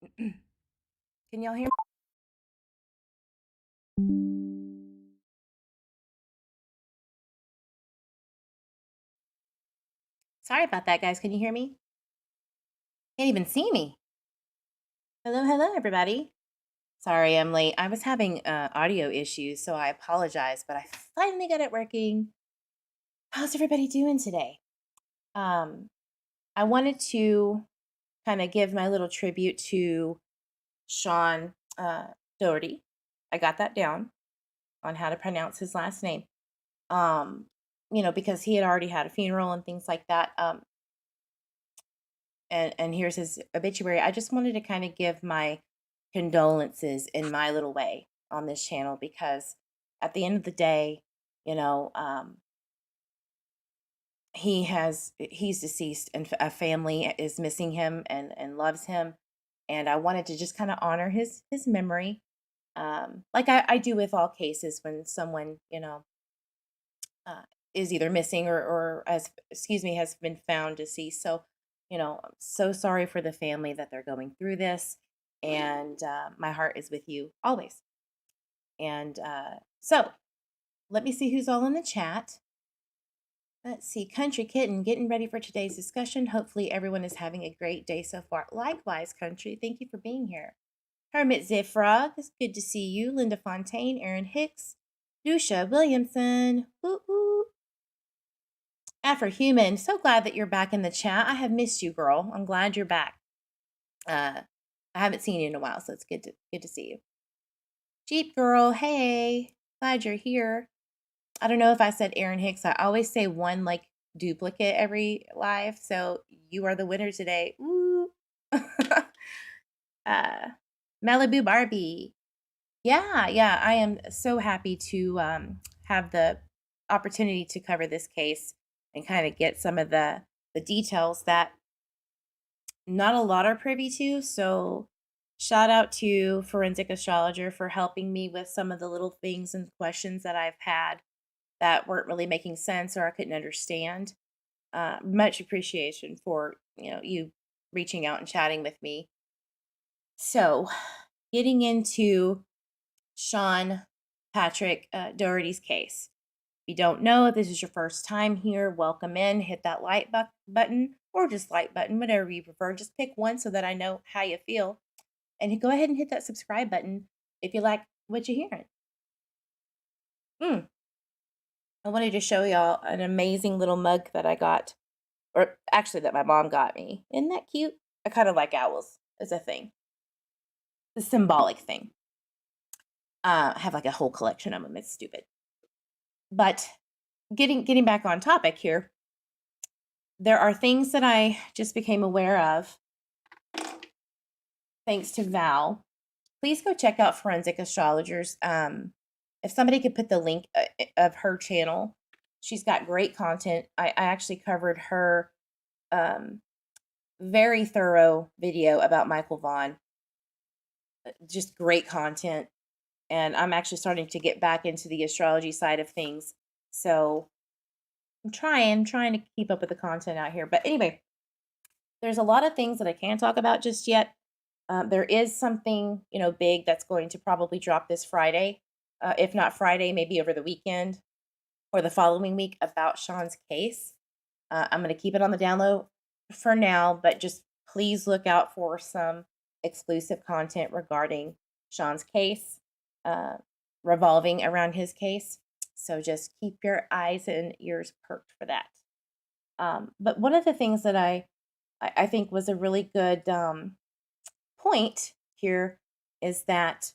Can y'all hear me? Sorry about that, guys. Can you hear me? Can't even see me. Hello, hello, everybody. Sorry, I'm late. I was having audio issues, so I apologize, but I finally got it working. How's everybody doing today? Um, I wanted to kind of give my little tribute to Sean Doherty. I got that down on how to pronounce his last name. Um, because he had already had a funeral and things like that. And here's his obituary. I just wanted to kind of give my condolences in my little way on this channel because at the end of the day, you know, he's deceased and a family is missing him and loves him, and I wanted to just kind of honor his memory, like I do with all cases when someone uh, is either missing or as excuse me has been found deceased. So I'm so sorry for the family that they're going through this, and my heart is with you always. And so let me see who's all in the chat. Let's see, Country Kitten, getting ready for today's discussion. Hopefully everyone is having a great day so far. Likewise, Country, thank you for being here. Hermit Zifrog, it's good to see you. Linda Fontaine, Aaron Hicks, Lucia Williamson, woo woo. Afrohuman, so glad that you're back in the chat. I have missed you, girl. I'm glad you're back. I haven't seen you in a while, so it's good to see you. Jeep Girl, hey, glad you're here. I don't know if I said Aaron Hicks. I always say one like duplicate every live, so you are the winner today. Ooh. Malibu Barbie. Yeah, I am so happy to have the opportunity to cover this case and kind of get some of the details that not a lot are privy to. So shout out to Forensic Astrologer for helping me with some of the little things and questions that I've had that weren't really making sense or I couldn't understand. Much appreciation for you reaching out and chatting with me. So getting into Sean Patrick Doherty's case. If you don't know, if this is your first time here, welcome in. Hit that like button or just like button, whatever you prefer. Just pick one so that I know how you feel. And go ahead and hit that subscribe button if you like what you're hearing. I wanted to show y'all an amazing little mug that I got, or actually that my mom got me. Isn't that cute? I kind of like owls as a thing. The symbolic thing. I have like a whole collection of them. It's stupid. But getting back on topic here, there are things that I just became aware of thanks to Val. Please go check out Forensic Astrologers. If somebody could put the link of her channel, she's got great content. I actually covered her very thorough video about Michael Vaughn. Just great content. And I'm actually starting to get back into the astrology side of things. So I'm trying to keep up with the content out here. But anyway, there's a lot of things that I can't talk about just yet. There is something, big that's going to probably drop this Friday. If not Friday, maybe over the weekend or the following week about Sean's case. I'm going to keep it on the down low for now, but just please look out for some exclusive content regarding Sean's case, revolving around his case. So just keep your eyes and ears perked for that. But one of the things that I think was a really good point here is that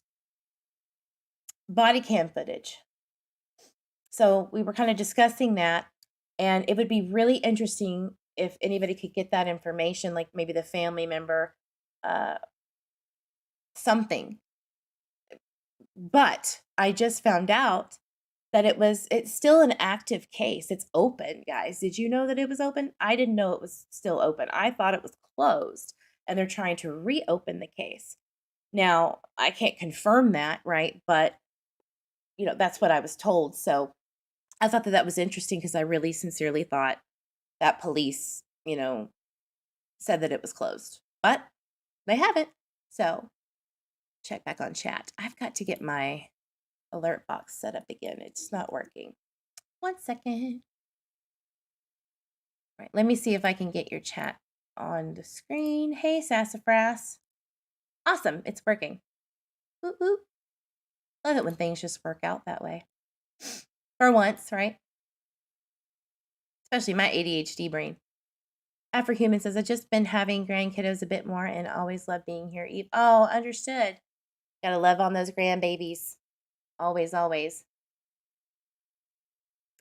body cam footage. So we were kind of discussing that, and it would be really interesting if anybody could get that information, like maybe the family member, uh, something. But I just found out that it's still an active case. It's open, guys. Did you know that it was open? I didn't know it was still open. I thought it was closed, and they're trying to reopen the case. Now, I can't confirm that, right? But that's what I was told. So I thought that was interesting because I really sincerely thought that police, said that it was closed, but they haven't. So check back on chat. I've got to get my alert box set up again. It's not working. 1 second. All right, let me see if I can get your chat on the screen. Hey, Sassafras. Awesome, it's working. Ooh, ooh. Love it when things just work out that way. For once, right? Especially my ADHD brain. Afrohuman says, I've just been having grandkiddos a bit more and always love being here. Oh, understood. Gotta love on those grandbabies. Always, always.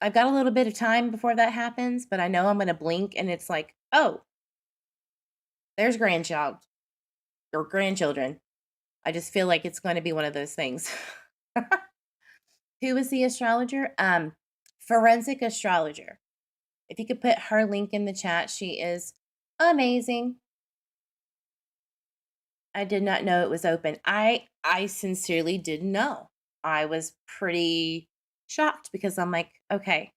I've got a little bit of time before that happens, but I know I'm gonna blink and it's like, oh, there's grandchild or grandchildren. I just feel like it's going to be one of those things. Who is the astrologer? Forensic astrologer. If you could put her link in the chat, she is amazing. I did not know it was open. I sincerely didn't know. I was pretty shocked because I'm like, okay.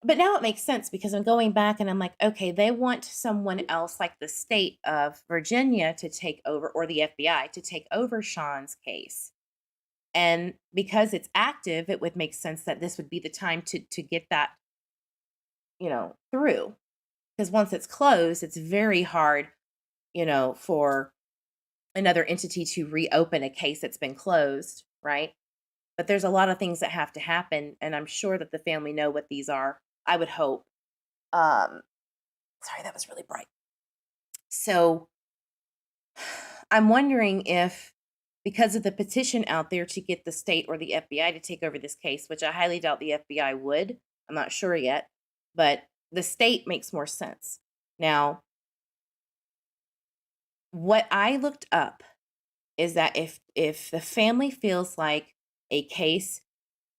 But now it makes sense because I'm going back and I'm like, okay, they want someone else like the state of Virginia to take over or the FBI to take over Sean's case. And because it's active, it would make sense that this would be the time to get that, through. Because once it's closed, it's very hard, for another entity to reopen a case that's been closed, right? But there's a lot of things that have to happen, and I'm sure that the family know what these are. I would hope. Um, Sorry, that was really bright. So I'm wondering if, because of the petition out there to get the state or the FBI to take over this case, which I highly doubt the FBI would, I'm not sure yet, but the state makes more sense. Now, what I looked up is that if the family feels like a case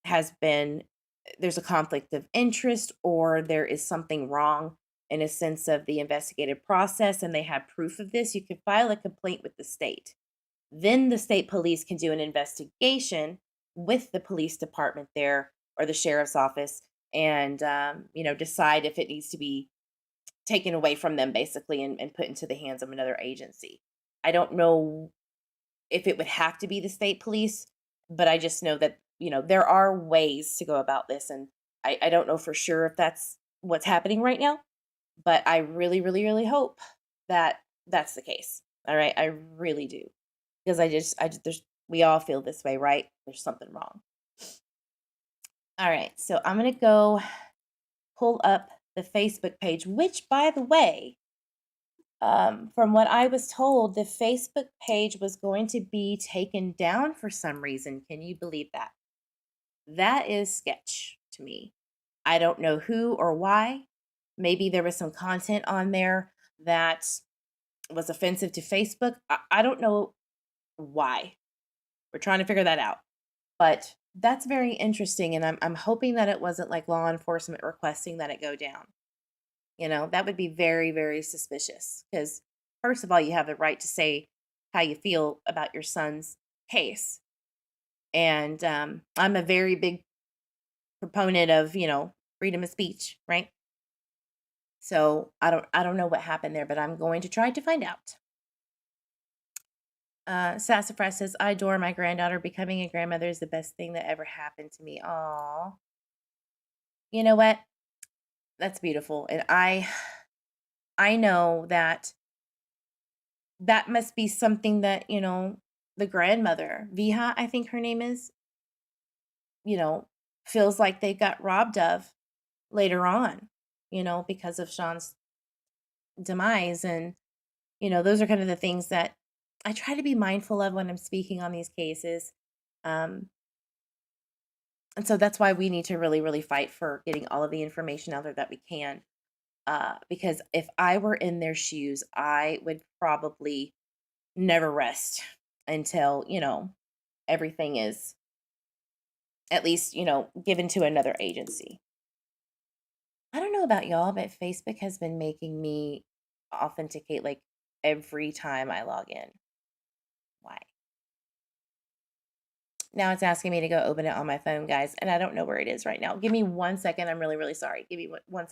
has been there's a conflict of interest or there is something wrong in a sense of the investigative process and they have proof of this, you can file a complaint with the state. Then the state police can do an investigation with the police department there or the sheriff's office and decide if it needs to be taken away from them basically and put into the hands of another agency. I don't know if it would have to be the state police, but I just know that, there are ways to go about this. And I don't know for sure if that's what's happening right now, but I really, really, really hope that that's the case. All right. I really do. Because we all feel this way, right? There's something wrong. All right. So I'm going to go pull up the Facebook page, which, by the way, from what I was told, the Facebook page was going to be taken down for some reason. Can you believe that? That is sketch to me. I don't know who or why. Maybe there was some content on there that was offensive to Facebook. I don't know why. We're trying to figure that out. But that's very interesting. And I'm hoping that it wasn't like law enforcement requesting that it go down. That would be very, very suspicious because, first of all, you have the right to say how you feel about your son's case. And I'm a very big proponent of, freedom of speech, right? So I don't know what happened there, but I'm going to try to find out. Sassafras says, I adore my granddaughter. Becoming a grandmother is the best thing that ever happened to me. Aw. You know what? That's beautiful. And I know that must be something that, the grandmother, Viha, I think her name is, feels like they got robbed of later on, because of Sean's demise. And, those are kind of the things that I try to be mindful of when I'm speaking on these cases. And so that's why we need to really, really fight for getting all of the information out there that we can. Because if I were in their shoes, I would probably never rest until, everything is at least, given to another agency. I don't know about y'all, but Facebook has been making me authenticate like every time I log in. Why? Now it's asking me to go open it on my phone, guys, and I don't know where it is right now. Give me 1 second. I'm really, really sorry. Give me one.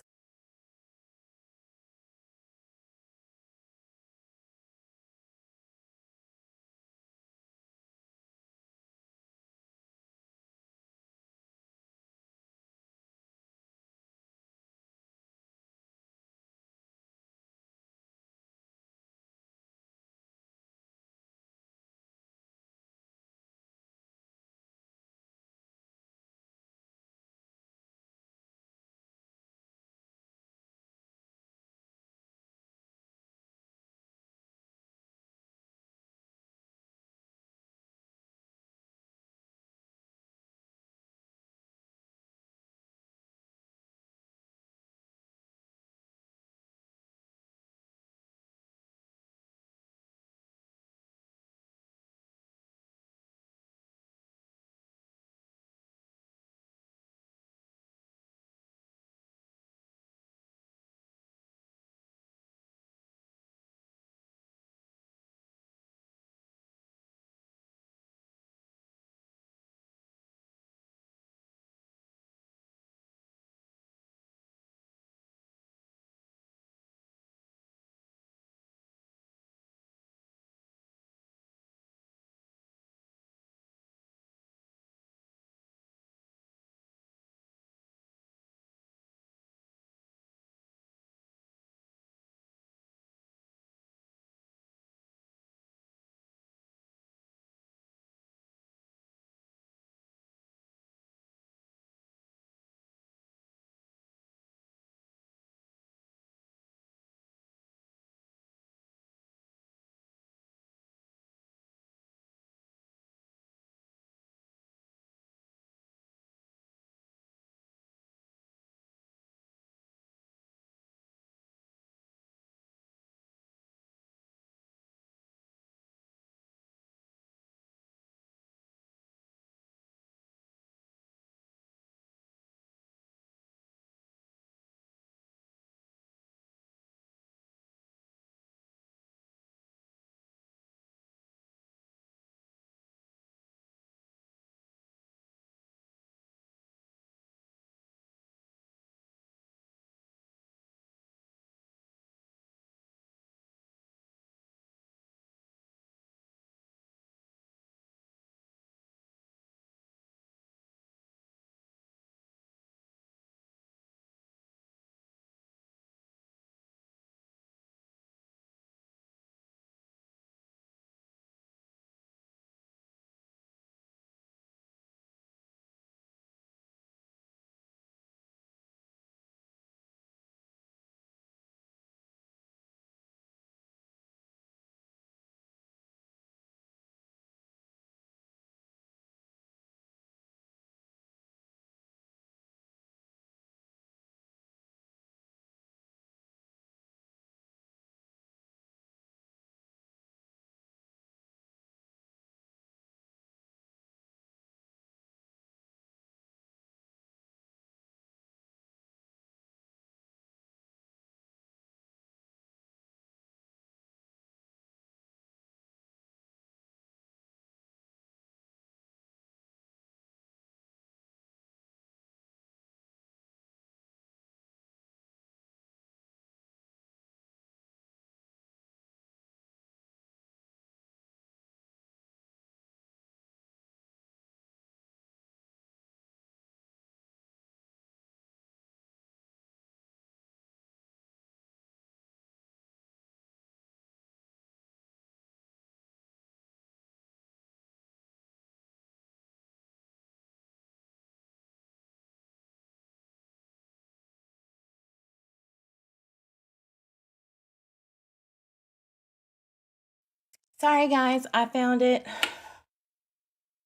Sorry, guys, I found it.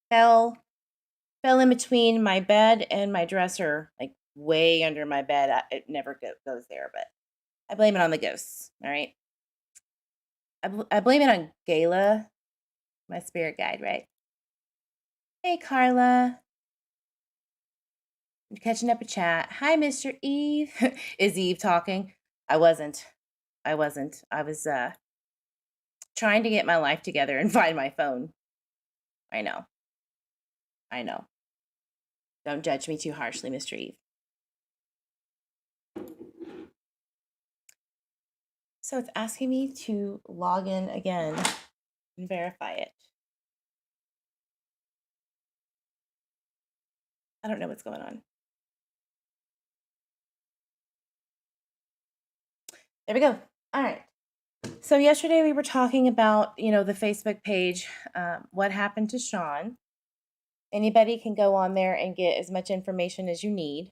Fell fell in between my bed and my dresser, like way under my bed. It never goes there, but I blame it on the ghosts. All right, I blame it on Gayla, my spirit guide. Right? Hey, Carla, I'm catching up a chat. Hi, Mr. Eve. Is Eve talking? I wasn't. I wasn't. I was trying to get my life together and find my phone. I know. I know. Don't judge me too harshly, Mr. Eve. So it's asking me to log in again and verify it. I don't know what's going on. There we go. All right. So yesterday we were talking about, the Facebook page, what happened to Sean. Anybody can go on there and get as much information as you need.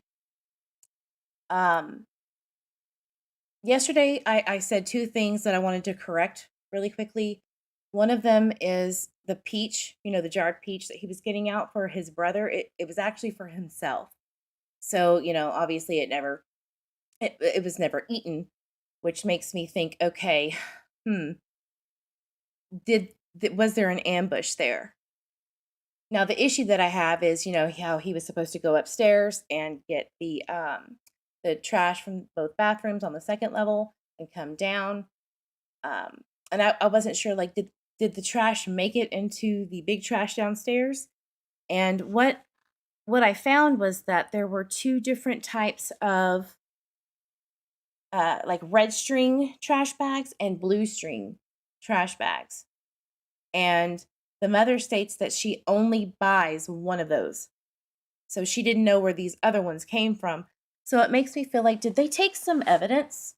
Yesterday I said two things that I wanted to correct really quickly. One of them is the peach, the jarred peach that he was getting out for his brother. It was actually for himself. So, obviously it was never eaten, which makes me think, okay, hmm, was there an ambush there? Now, the issue that I have is, how he was supposed to go upstairs and get the trash from both bathrooms on the second level and come down. And I wasn't sure, like, did the trash make it into the big trash downstairs? And what I found was that there were two different types of like red string trash bags and blue string trash bags. And the mother states that she only buys one of those. So she didn't know where these other ones came from. So it makes me feel like, did they take some evidence,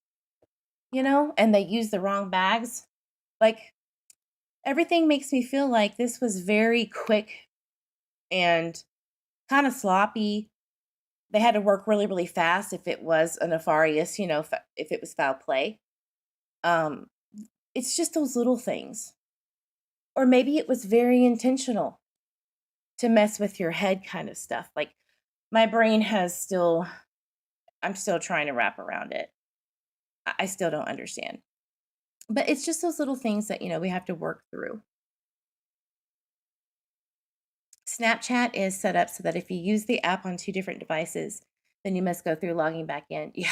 and they used the wrong bags? Like, everything makes me feel like this was very quick and kind of sloppy. They had to work really, really fast if it was a nefarious, if it was foul play. Um, it's just those little things. Or maybe it was very intentional to mess with your head kind of stuff. Like, my brain I'm still trying to wrap around it. I still don't understand. But it's just those little things that, we have to work through. Snapchat is set up so that if you use the app on two different devices, then you must go through logging back in. Yeah.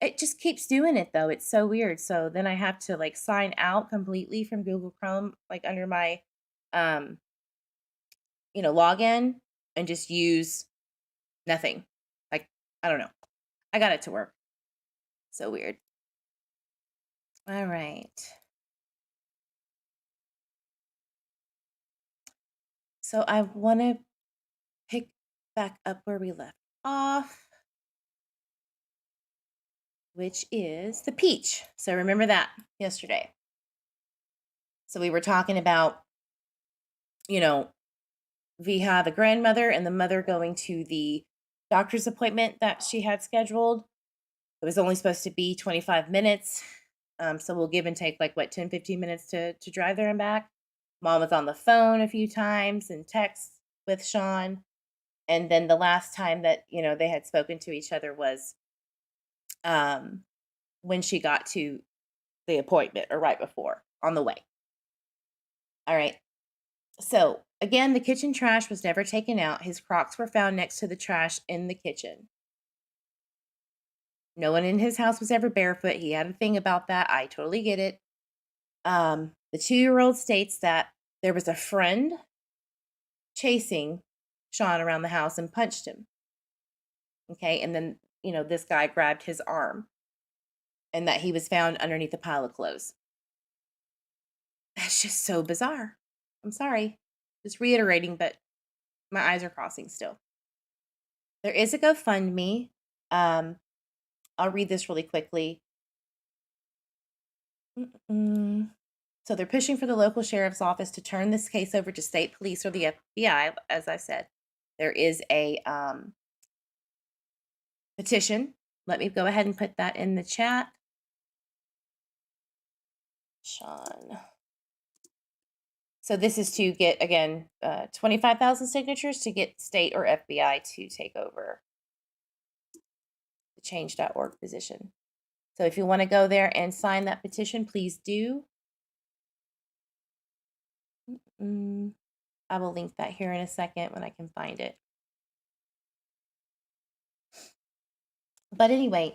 It just keeps doing it though. It's so weird. So then I have to like sign out completely from Google Chrome, like under my um, login, and just use nothing. Like, I don't know. I got it to work. So weird. All right. So I want to pick back up where we left off, which is the peach. So remember that yesterday. So we were talking about, Viha, the grandmother, and the mother going to the doctor's appointment that she had scheduled. It was only supposed to be 25 minutes. So we'll give and take like what, 10, 15 minutes to drive there and back. Mom was on the phone a few times and texts with Sean. And then the last time that, they had spoken to each other was when she got to the appointment, or right before, on the way. All right. So again, the kitchen trash was never taken out. His Crocs were found next to the trash in the kitchen. No one in his house was ever barefoot. He had a thing about that. I totally get it. The 2-year-old states that there was a friend chasing Sean around the house and punched him. Okay. And then, this guy grabbed his arm, and that he was found underneath a pile of clothes. That's just so bizarre. I'm sorry. Just reiterating, but my eyes are crossing still. There is a GoFundMe. I'll read this really quickly. So they're pushing for the local sheriff's office to turn this case over to state police or the FBI. As I said, there is a petition. Let me go ahead and put that in the chat. Sean So this is to get, again, 25,000 signatures to get state or FBI to take over the change.org position. So if you want to go there and sign that petition, please do. I will link that here in a second when I can find it. But anyway,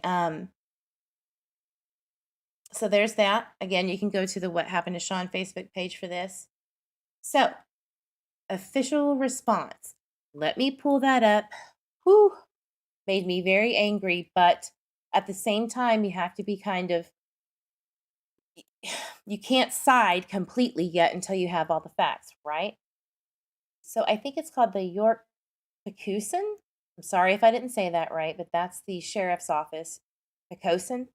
so there's that. Again, you can go to the What Happened to Sean Facebook page for this. So, official response. Let me pull that up. Whew, made me very angry, but at the same time, you have to be kind of, you can't side completely yet until you have all the facts, right? So I think it's called the York Picusin. I'm sorry if I didn't say that right, but that's the sheriff's office. Picosin.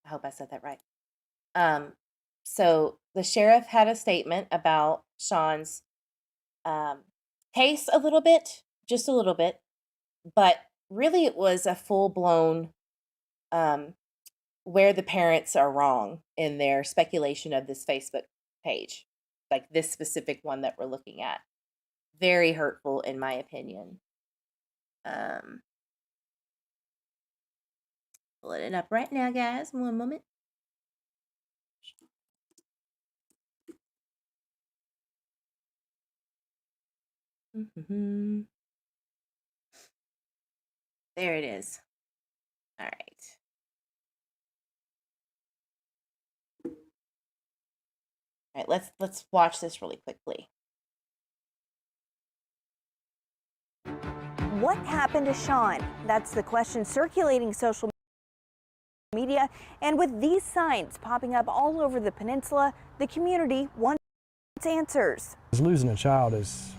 I hope I said that right. So the sheriff had a statement about Sean's case a little bit, just a little bit, but really it was a full blown where the parents are wrong in their speculation of this Facebook page, like this specific one that we're looking at. Very hurtful, in my opinion. Pulling it up right now, guys. One moment. There it is. All right. All right, let's watch this really quickly. What happened to Sean? That's the question circulating social media, and with these signs popping up all over the peninsula, the community wants answers. Losing a child is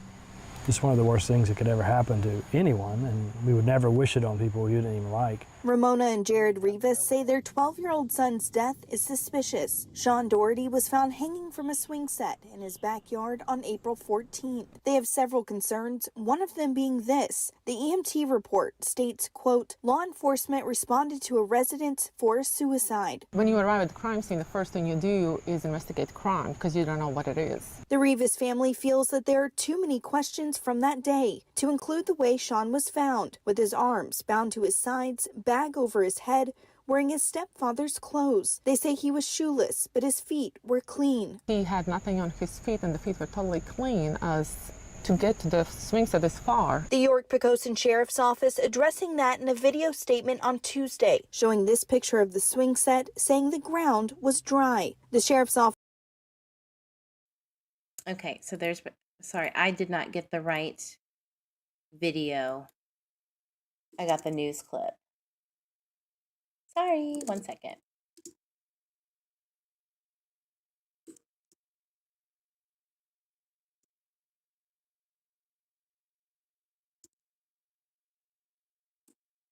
just one of the worst things that could ever happen to anyone, and we would never wish it on people you didn't even like. Ramona and Jared Rivas say their 12-year-old son's death is suspicious. Sean Daugherty was found hanging from a swing set in his backyard on April 14th. They have several concerns, one of them being this. The EMT report states, quote, law enforcement responded to a residence for a suicide. When you arrive at the crime scene, the first thing you do is investigate crime because you don't know what it is. The Rivas family feels that there are too many questions from that day, to include the way Sean was found, with his arms bound to his sides, bag over his head, wearing his stepfather's clothes. They say he was shoeless, but his feet were clean. He had nothing on his feet and the feet were totally clean, as to get to the swing set this far. The York Picosin Sheriff's Office addressing that in a video statement on Tuesday, showing this picture of the swing set, saying the ground was dry. The Sheriff's Office. Okay, so there's, sorry, I did not get the right video. I got the news clip. Sorry, 1 second.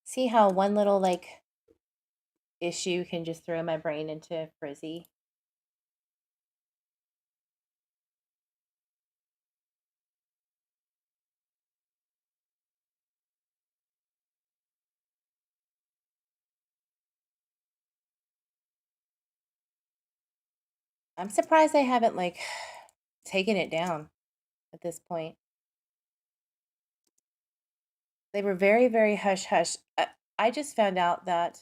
See how one little like issue can just throw my brain into a frizzy? I'm surprised I haven't like taken it down at this point. They were very, very hush hush. I just found out that,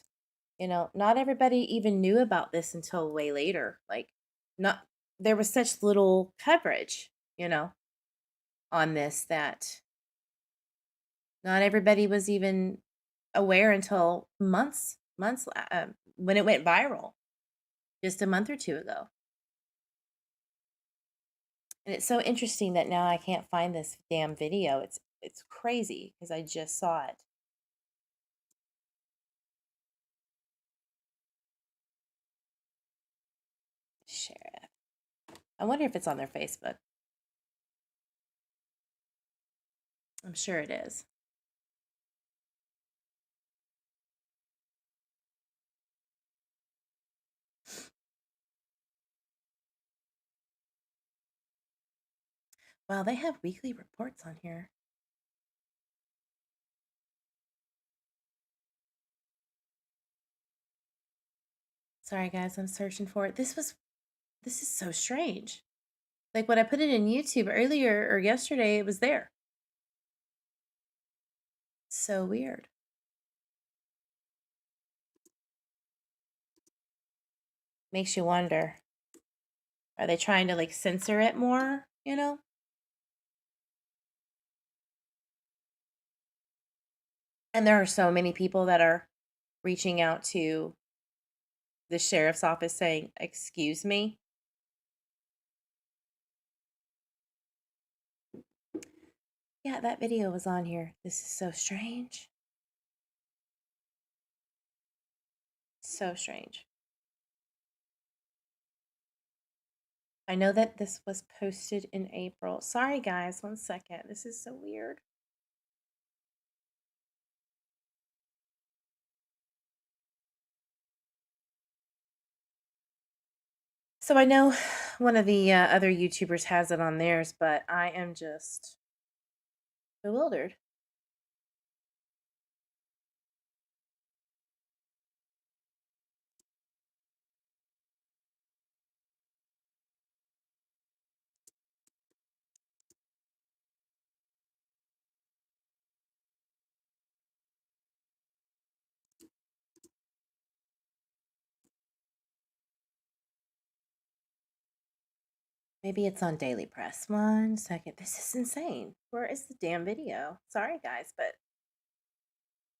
not everybody even knew about this until way later. Like, not, there was such little coverage, on this that not everybody was even aware until months, when it went viral just a month or two ago. And it's so interesting that now I can't find this damn video. It's crazy because I just saw it. Sheriff. I wonder if it's on their Facebook. I'm sure it is. Wow, they have weekly reports on here. Sorry guys, I'm searching for it. This is so strange. Like when I put it in YouTube earlier or yesterday, it was there. So weird. Makes you wonder. Are they trying to like censor it more, you know? And there are so many people that are reaching out to the sheriff's office saying, "Excuse me." Yeah, that video was on here. This is so strange. So strange. I know that this was posted in April. Sorry, guys. 1 second. This is so weird. So I know one of the other YouTubers has it on theirs, but I am just bewildered. Maybe it's on Daily Press. 1 second. This is insane. Where is the damn video? Sorry, guys, but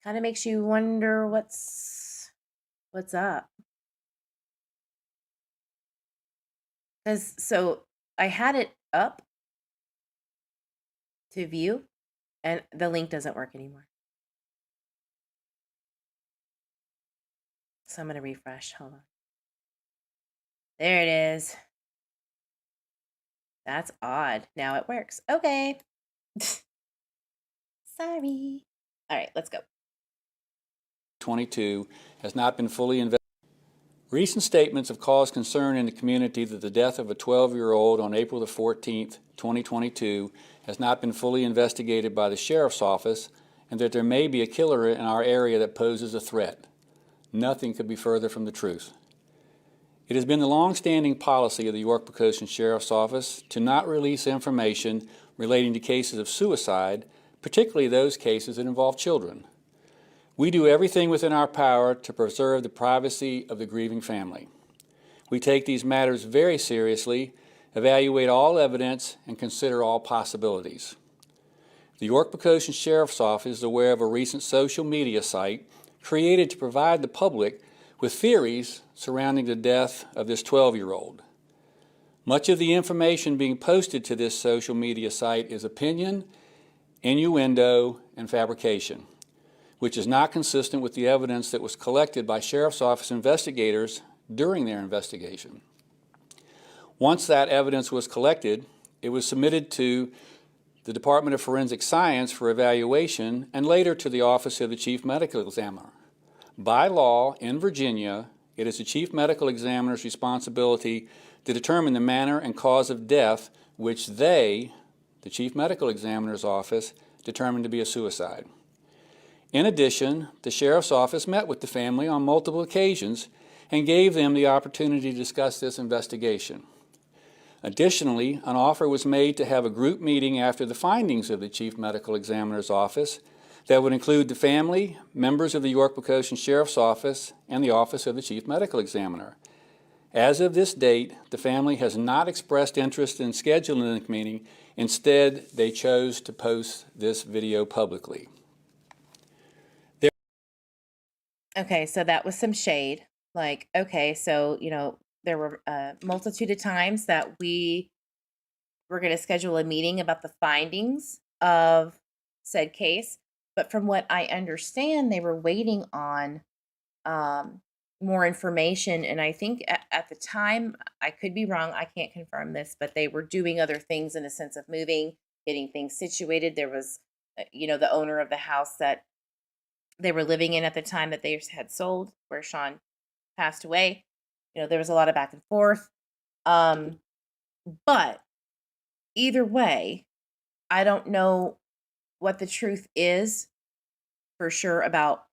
kind of makes you wonder what's up. Because so I had it up to view, and the link doesn't work anymore. So I'm gonna refresh. Hold on. There it is. That's odd. Now it works. Okay. Sorry. All right, let's go. 22 has not been fully investigated. Recent statements have caused concern in the community that the death of a 12-year-old on April the 14th, 2022 has not been fully investigated by the sheriff's office and that there may be a killer in our area that poses a threat. Nothing could be further from the truth. It has been the long-standing policy of the York-Poquoson Sheriff's Office to not release information relating to cases of suicide, particularly those cases that involve children. We do everything within our power to preserve the privacy of the grieving family. We take these matters very seriously, evaluate all evidence, and consider all possibilities. The York-Poquoson Sheriff's Office is aware of a recent social media site created to provide the public with theories surrounding the death of this 12-year-old. Much of the information being posted to this social media site is opinion, innuendo, and fabrication, which is not consistent with the evidence that was collected by Sheriff's Office investigators during their investigation. Once that evidence was collected, it was submitted to the Department of Forensic Science for evaluation and later to the Office of the Chief Medical Examiner. By law, in Virginia, it is the Chief Medical Examiner's responsibility to determine the manner and cause of death which they, the Chief Medical Examiner's Office, determined to be a suicide. In addition, the Sheriff's Office met with the family on multiple occasions and gave them the opportunity to discuss this investigation. Additionally, an offer was made to have a group meeting after the findings of the Chief Medical Examiner's Office that would include the family, members of the York-Poquoson Sheriff's Office, and the Office of the Chief Medical Examiner. As of this date, the family has not expressed interest in scheduling the meeting. Instead, they chose to post this video publicly. Okay, so that was some shade. Like, okay, so, there were a multitude of times that we were going to schedule a meeting about the findings of said case. But from what I understand, they were waiting on more information. And I think at the time, I could be wrong, I can't confirm this, but they were doing other things in a sense of moving, getting things situated. There was, the owner of the house that they were living in at the time that they had sold, where Sean passed away. There was a lot of back and forth. But either way, I don't know what the truth is for sure about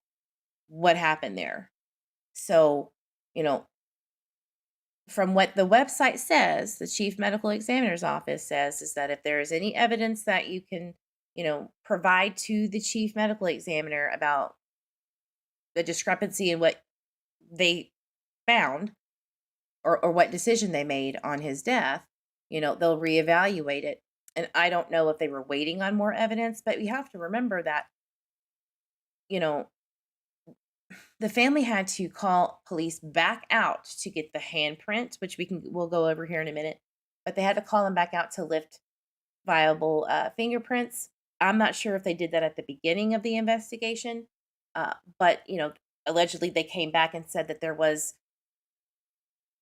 what happened there. So, from what the website says, the chief medical examiner's office says, is that if there is any evidence that you can, provide to the chief medical examiner about the discrepancy in what they found, or what decision they made on his death, they'll reevaluate it. And I don't know if they were waiting on more evidence, but we have to remember that, you know, the family had to call police back out to get the handprint, which we'll go over here in a minute. But they had to call them back out to lift viable fingerprints. I'm not sure if they did that at the beginning of the investigation, but allegedly they came back and said that there was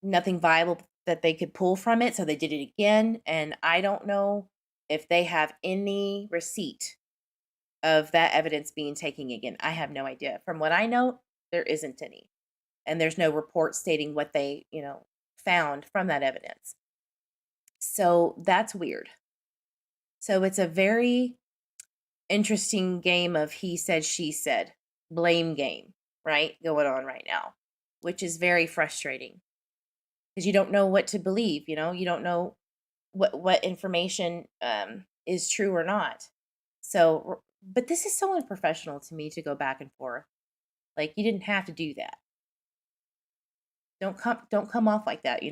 nothing viable that they could pull from it, so they did it again. And I don't know if they have any receipt of that evidence being taken again. I have no idea. From what I know, there isn't any. And there's no report stating what they, found from that evidence. So that's weird. So it's a very interesting game of he said, she said, blame game, right? Going on right now, which is very frustrating because you don't know what to believe. You don't know what information is true or not. So, but this is so unprofessional to me to go back and forth. Like, you didn't have to do that. Don't come off like that.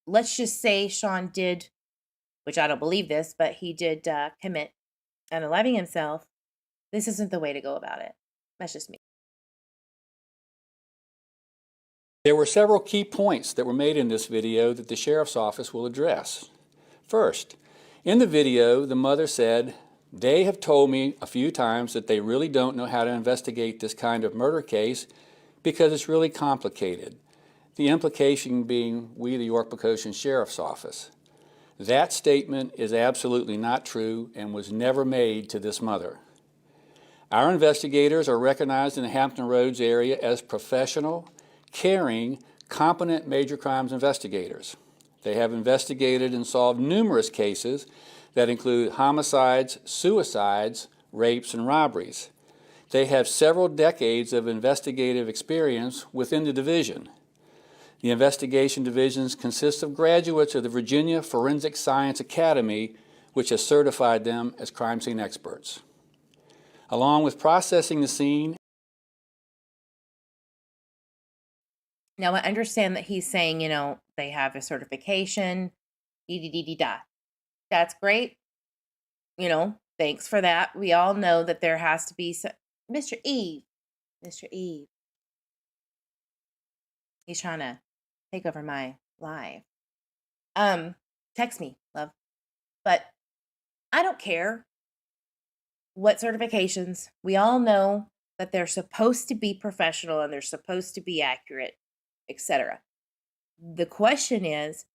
Let's just say Sean did, which I don't believe this, but he did commit unaliving himself. This isn't the way to go about it. That's just me. There were several key points that were made in this video that the sheriff's office will address. First, in the video, the mother said, "They have told me a few times that they really don't know how to investigate this kind of murder case because it's really complicated." The implication being we, the York-Pocoshan Sheriff's Office. That statement is absolutely not true and was never made to this mother. Our investigators are recognized in the Hampton Roads area as professional, caring, competent major crimes investigators. They have investigated and solved numerous cases that include homicides, suicides, rapes, and robberies. They have several decades of investigative experience within the division. The investigation divisions consist of graduates of the Virginia Forensic Science Academy, which has certified them as crime scene experts. Along with processing the scene. Now, I understand that he's saying, they have a certification, da. That's great. Thanks for that. We all know that there has to be Mr. Eve. He's trying to take over my live. Text me, love. But I don't care what certifications. We all know that they're supposed to be professional and they're supposed to be accurate, etc. The question is,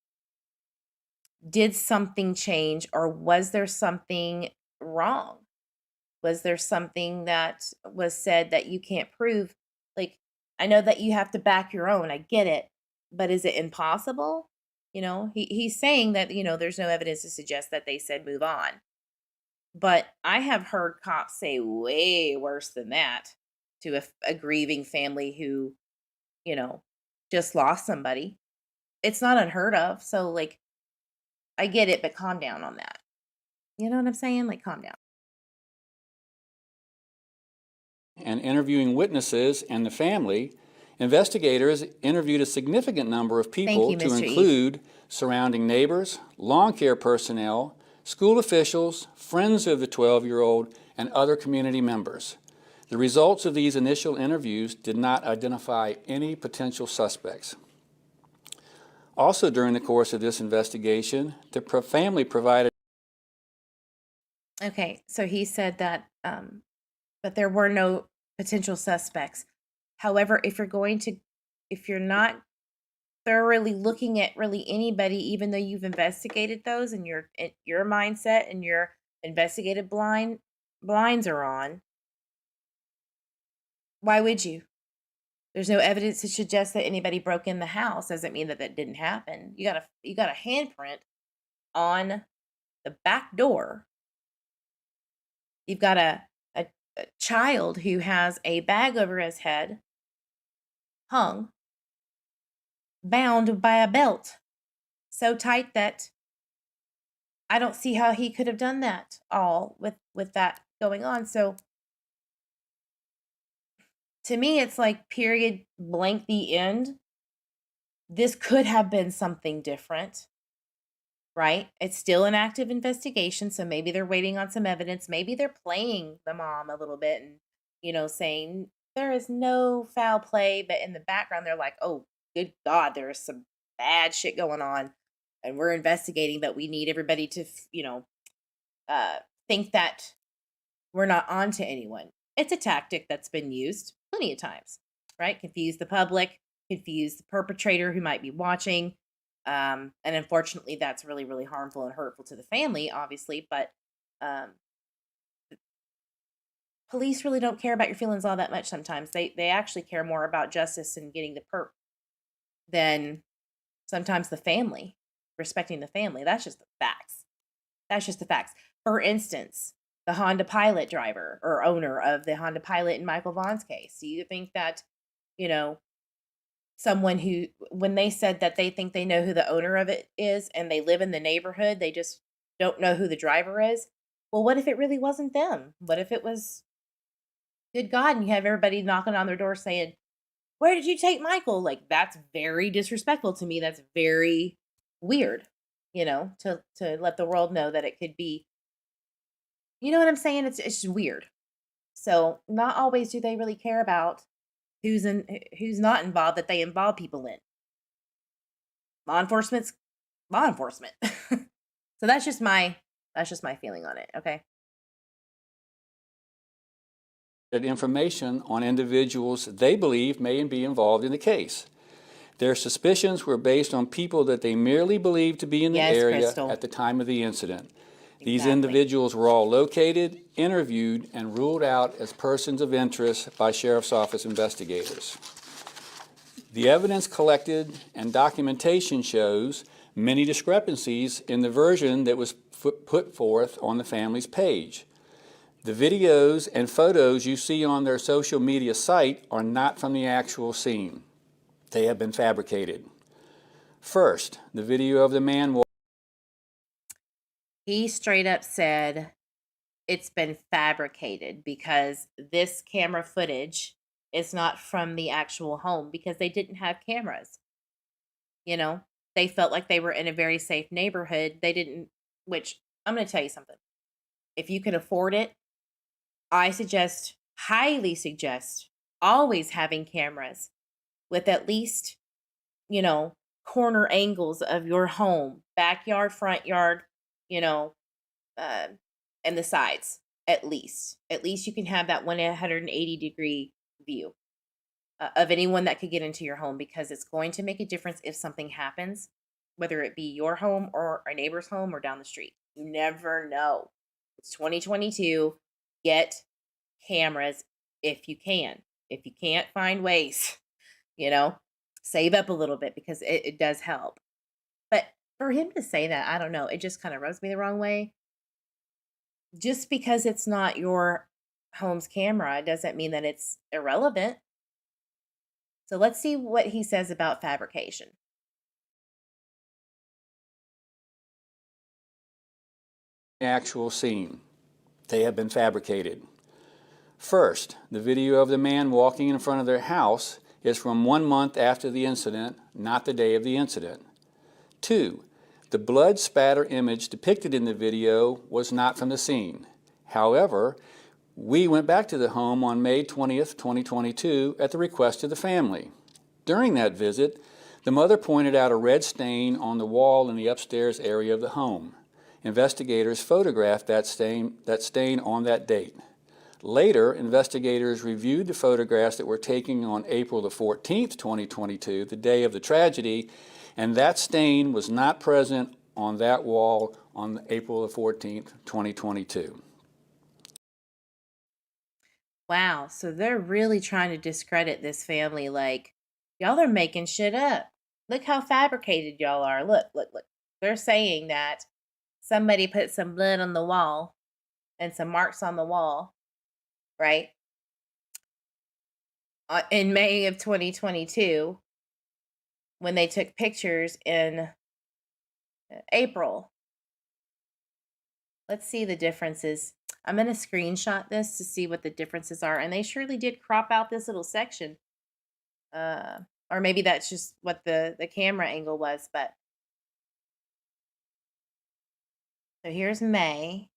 did something change, or was there something wrong? Was there something that was said that you can't prove? Like, I know that you have to back your own. I get it. But is it impossible? He's saying that, there's no evidence to suggest that they said move on. But I have heard cops say way worse than that to a grieving family who, just lost somebody. It's not unheard of. So, I get it, but calm down on that. You know what I'm saying? Calm down. And interviewing witnesses and the family, investigators interviewed a significant number of people to include surrounding neighbors, lawn care personnel, school officials, friends of the 12-year-old, and other community members. The results of these initial interviews did not identify any potential suspects. Also during the course of this investigation, the family provided. Okay, so he said that but there were no potential suspects. However, if you're not thoroughly looking at really anybody, even though you've investigated those and your mindset and your investigative blinds are on, why would you? There's no evidence to suggest that anybody broke in the house. Doesn't mean that didn't happen. You got a handprint on the back door. You've got a child who has a bag over his head hung bound by a belt so tight that I don't see how he could have done that all with that going on. So to me, it's like period blank the end. This could have been something different, right? It's still an active investigation, so maybe they're waiting on some evidence. Maybe they're playing the mom a little bit and, saying there is no foul play, but in the background they're like, "Oh, good God, there is some bad shit going on, and we're investigating, but we need everybody to, uh, think that we're not on to anyone." It's a tactic that's been used plenty of times, right? Confuse the public, confuse the perpetrator who might be watching. And unfortunately, that's really, really harmful and hurtful to the family, obviously. But um, police really don't care about your feelings all that much sometimes. They actually care more about justice and getting the perp than sometimes the family, respecting the family. That's just the facts. That's just the facts. For instance, the Honda Pilot driver or owner of the Honda Pilot in Michael Vaughn's case. Do you think that, you know, someone who, when they said that they think they know who the owner of it is and they live in the neighborhood, they just don't know who the driver is? Well, what if it really wasn't them? What if it was, good God, and you have everybody knocking on their door saying, "Where did you take Michael?" Like, that's very disrespectful to me. That's very weird, to let the world know that it could be, you know what I'm saying? It's just weird. So not always do they really care about who's not involved that they involve people in. Law enforcement's law enforcement. So that's just my feeling on it, okay? Information on individuals they believe may be involved in the case. Their suspicions were based on people that they merely believed to be in the Yes, area Crystal. at the time of the incident. These Exactly. individuals were all located, interviewed, and ruled out as persons of interest by Sheriff's Office investigators. The evidence collected and documentation shows many discrepancies in the version that was put forth on the family's page. The videos and photos you see on their social media site are not from the actual scene. They have been fabricated. First, the video of the man. He straight up said it's been fabricated because this camera footage is not from the actual home because they didn't have cameras. They felt like they were in a very safe neighborhood. They didn't, which I'm going to tell you something. If you can afford it, I highly suggest always having cameras with at least, corner angles of your home, backyard, front yard, you know, uh, and the sides. At least you can have that 180-degree view of anyone that could get into your home, because it's going to make a difference if something happens, whether it be your home or a neighbor's home or down the street. You never know. It's 2022. Get cameras if you can. If you can't, find ways, you know, save up a little bit, because it does help. But for him to say that, I don't know, it just kind of rubs me the wrong way. Just because it's not your home's camera doesn't mean that it's irrelevant. So let's see what he says about fabrication. Actual scene. They have been fabricated. First, the video of the man walking in front of their house is from 1 month after the incident, not the day of the incident. 2, the blood spatter image depicted in the video was not from the scene. However, we went back to the home on May 20th, 2022 at the request of the family. During that visit, the mother pointed out a red stain on the wall in the upstairs area of the home. Investigators photographed that stain on that date. Later, investigators reviewed the photographs that were taken on April the 14th, 2022, the day of the tragedy, and that stain was not present on that wall on April the 14th, 2022. Wow, so they're really trying to discredit this family, like, y'all are making shit up. Look how fabricated y'all are. Look, look, look. They're saying that somebody put some blood on the wall and some marks on the wall, right? In May of 2022, when they took pictures in April. Let's see the differences. I'm going to screenshot this to see what the differences are. And they surely did crop out this little section. Or maybe that's just what the camera angle was. But so here's May.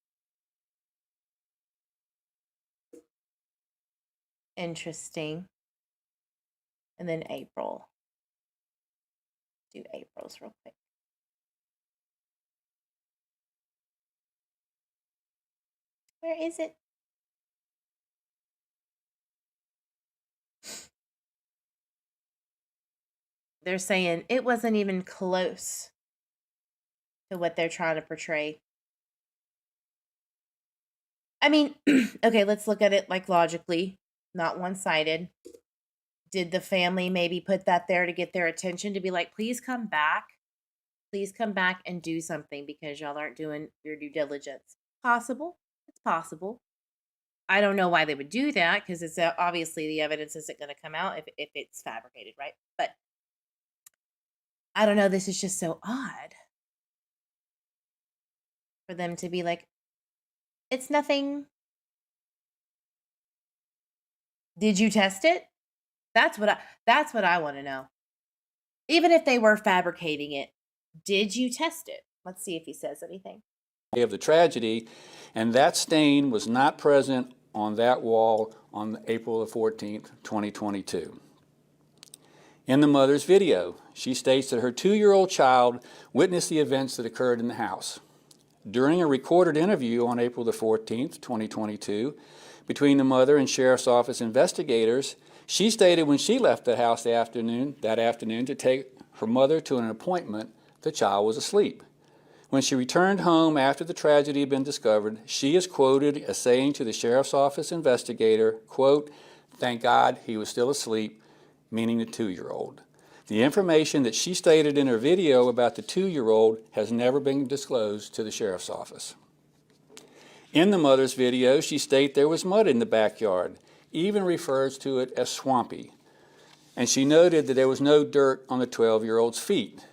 Interesting. And then April. Do April's real quick. Where is it? They're saying it wasn't even close to what they're trying to portray. I mean, okay, let's look at it like logically, not one-sided. Did the family maybe put that there to get their attention, to be like, please come back? Please come back and do something because y'all aren't doing your due diligence. Possible. It's possible. I don't know why they would do that because it's obviously the evidence isn't going to come out if it's fabricated, right? But I don't know. This is just so odd for them to be like, it's nothing. Did you test it? That's what I want to know. Even if they were fabricating it, did you test it? Let's see if he says anything. Of the tragedy, and that stain was not present on that wall on April the 14th, 2022. In the mother's video, she states that her 2-year-old child witnessed the events that occurred in the house. During a recorded interview on April the 14th, 2022, between the mother and Sheriff's Office investigators, she stated when she left the house that afternoon to take her mother to an appointment, the child was asleep. When she returned home after the tragedy had been discovered, she is quoted as saying to the Sheriff's Office investigator, quote, "Thank God he was still asleep," meaning the 2-year-old. The information that she stated in her video about the 2-year-old has never been disclosed to the Sheriff's Office. In the mother's video, she states there was mud in the backyard, even refers to it as swampy. And she noted that there was no dirt on the 12-year-old's feet.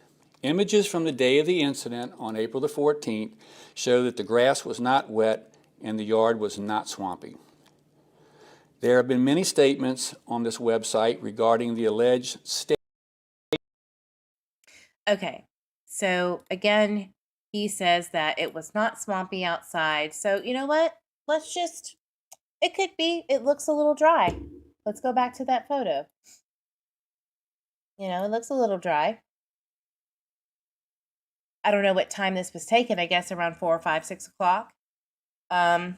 Images from the day of the incident on April the 14th show that the grass was not wet and the yard was not swampy. There have been many statements on this website regarding the alleged state. Okay, so again, he says that it was not swampy outside. So you know what? Let's just, it could be, it looks a little dry. Let's go back to that photo. It looks a little dry. I don't know what time this was taken. I guess around 4 or 5, 6 o'clock. So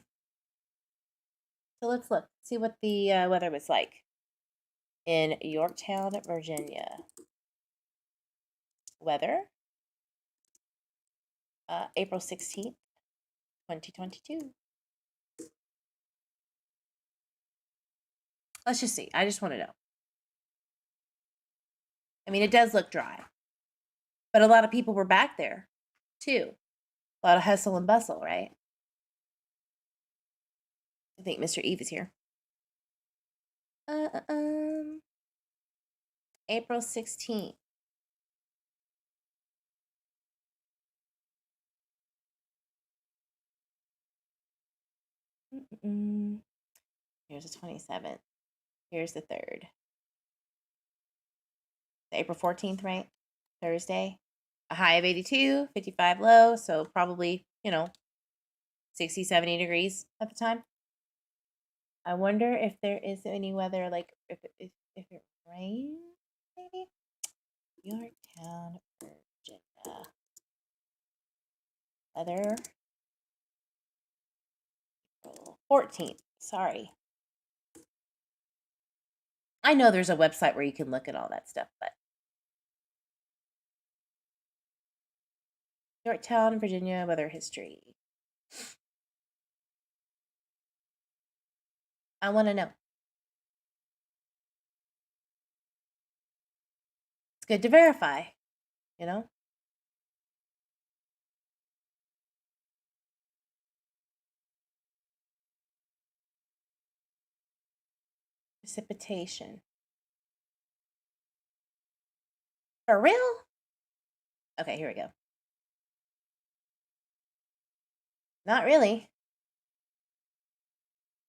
let's look, see what the weather was like in Yorktown, Virginia. Weather, April 16th, 2022. Let's just see. I just want to know. I mean, it does look dry, but a lot of people were back there too. A lot of hustle and bustle, right? I think Mr. Eve is here. April 16th. Here's the 27th. Here's the 3rd. April 14th, right? Thursday. A high of 82, 55 low, so probably, 60, 70 degrees at the time. I wonder if there is any weather, like if it rains, maybe? Yorktown, Virginia. Weather. April 14th, sorry. I know there's a website where you can look at all that stuff, but Yorktown, Virginia, weather history. I want to know. It's good to verify, Precipitation. For real? Okay, here we go. Not really.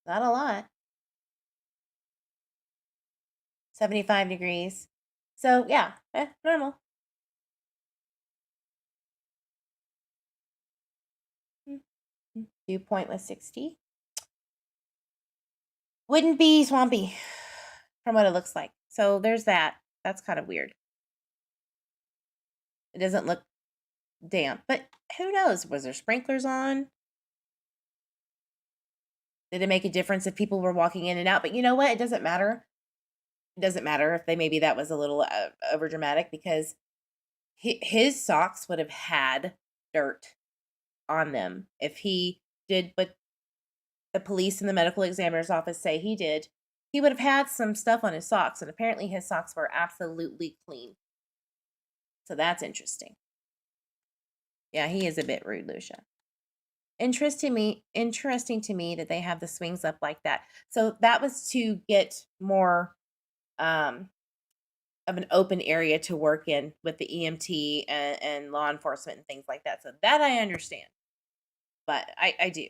Not a lot. 75 degrees. So, yeah, normal. Dew point was 60. Wouldn't be swampy from what it looks like. So, there's that. That's kind of weird. It doesn't look damp, but who knows? Was there sprinklers on? Did it make a difference if people were walking in and out? But you know what? It doesn't matter. It doesn't matter if maybe that was a little over dramatic, because his socks would have had dirt on them if he did what the police and the medical examiner's office say he did. He would have had some stuff on his socks, and apparently his socks were absolutely clean. So that's interesting. Yeah, he is a bit rude, Lucia. Interesting to me that they have the swings up like that. So that was to get more of an open area to work in with the EMT and law enforcement and things like that. So that I understand. But I do.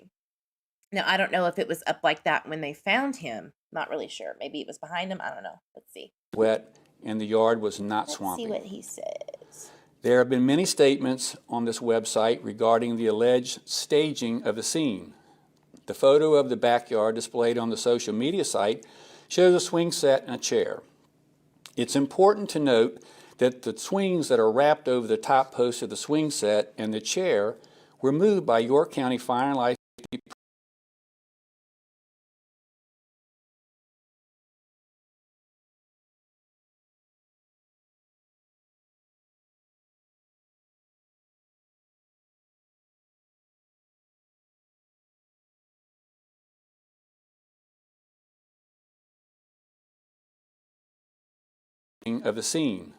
Now, I don't know if it was up like that when they found him. Not really sure. Maybe it was behind him. I don't know. Let's see. Wet, and the yard was not Let's swampy. see what he says. There have been many statements on this website regarding the alleged staging of the scene. The photo of the backyard displayed on the social media site shows a swing set and a chair. It's important to note that the swings that are wrapped over the top post of the swing set and the chair were moved by York County Fire and Life Safety of the scene.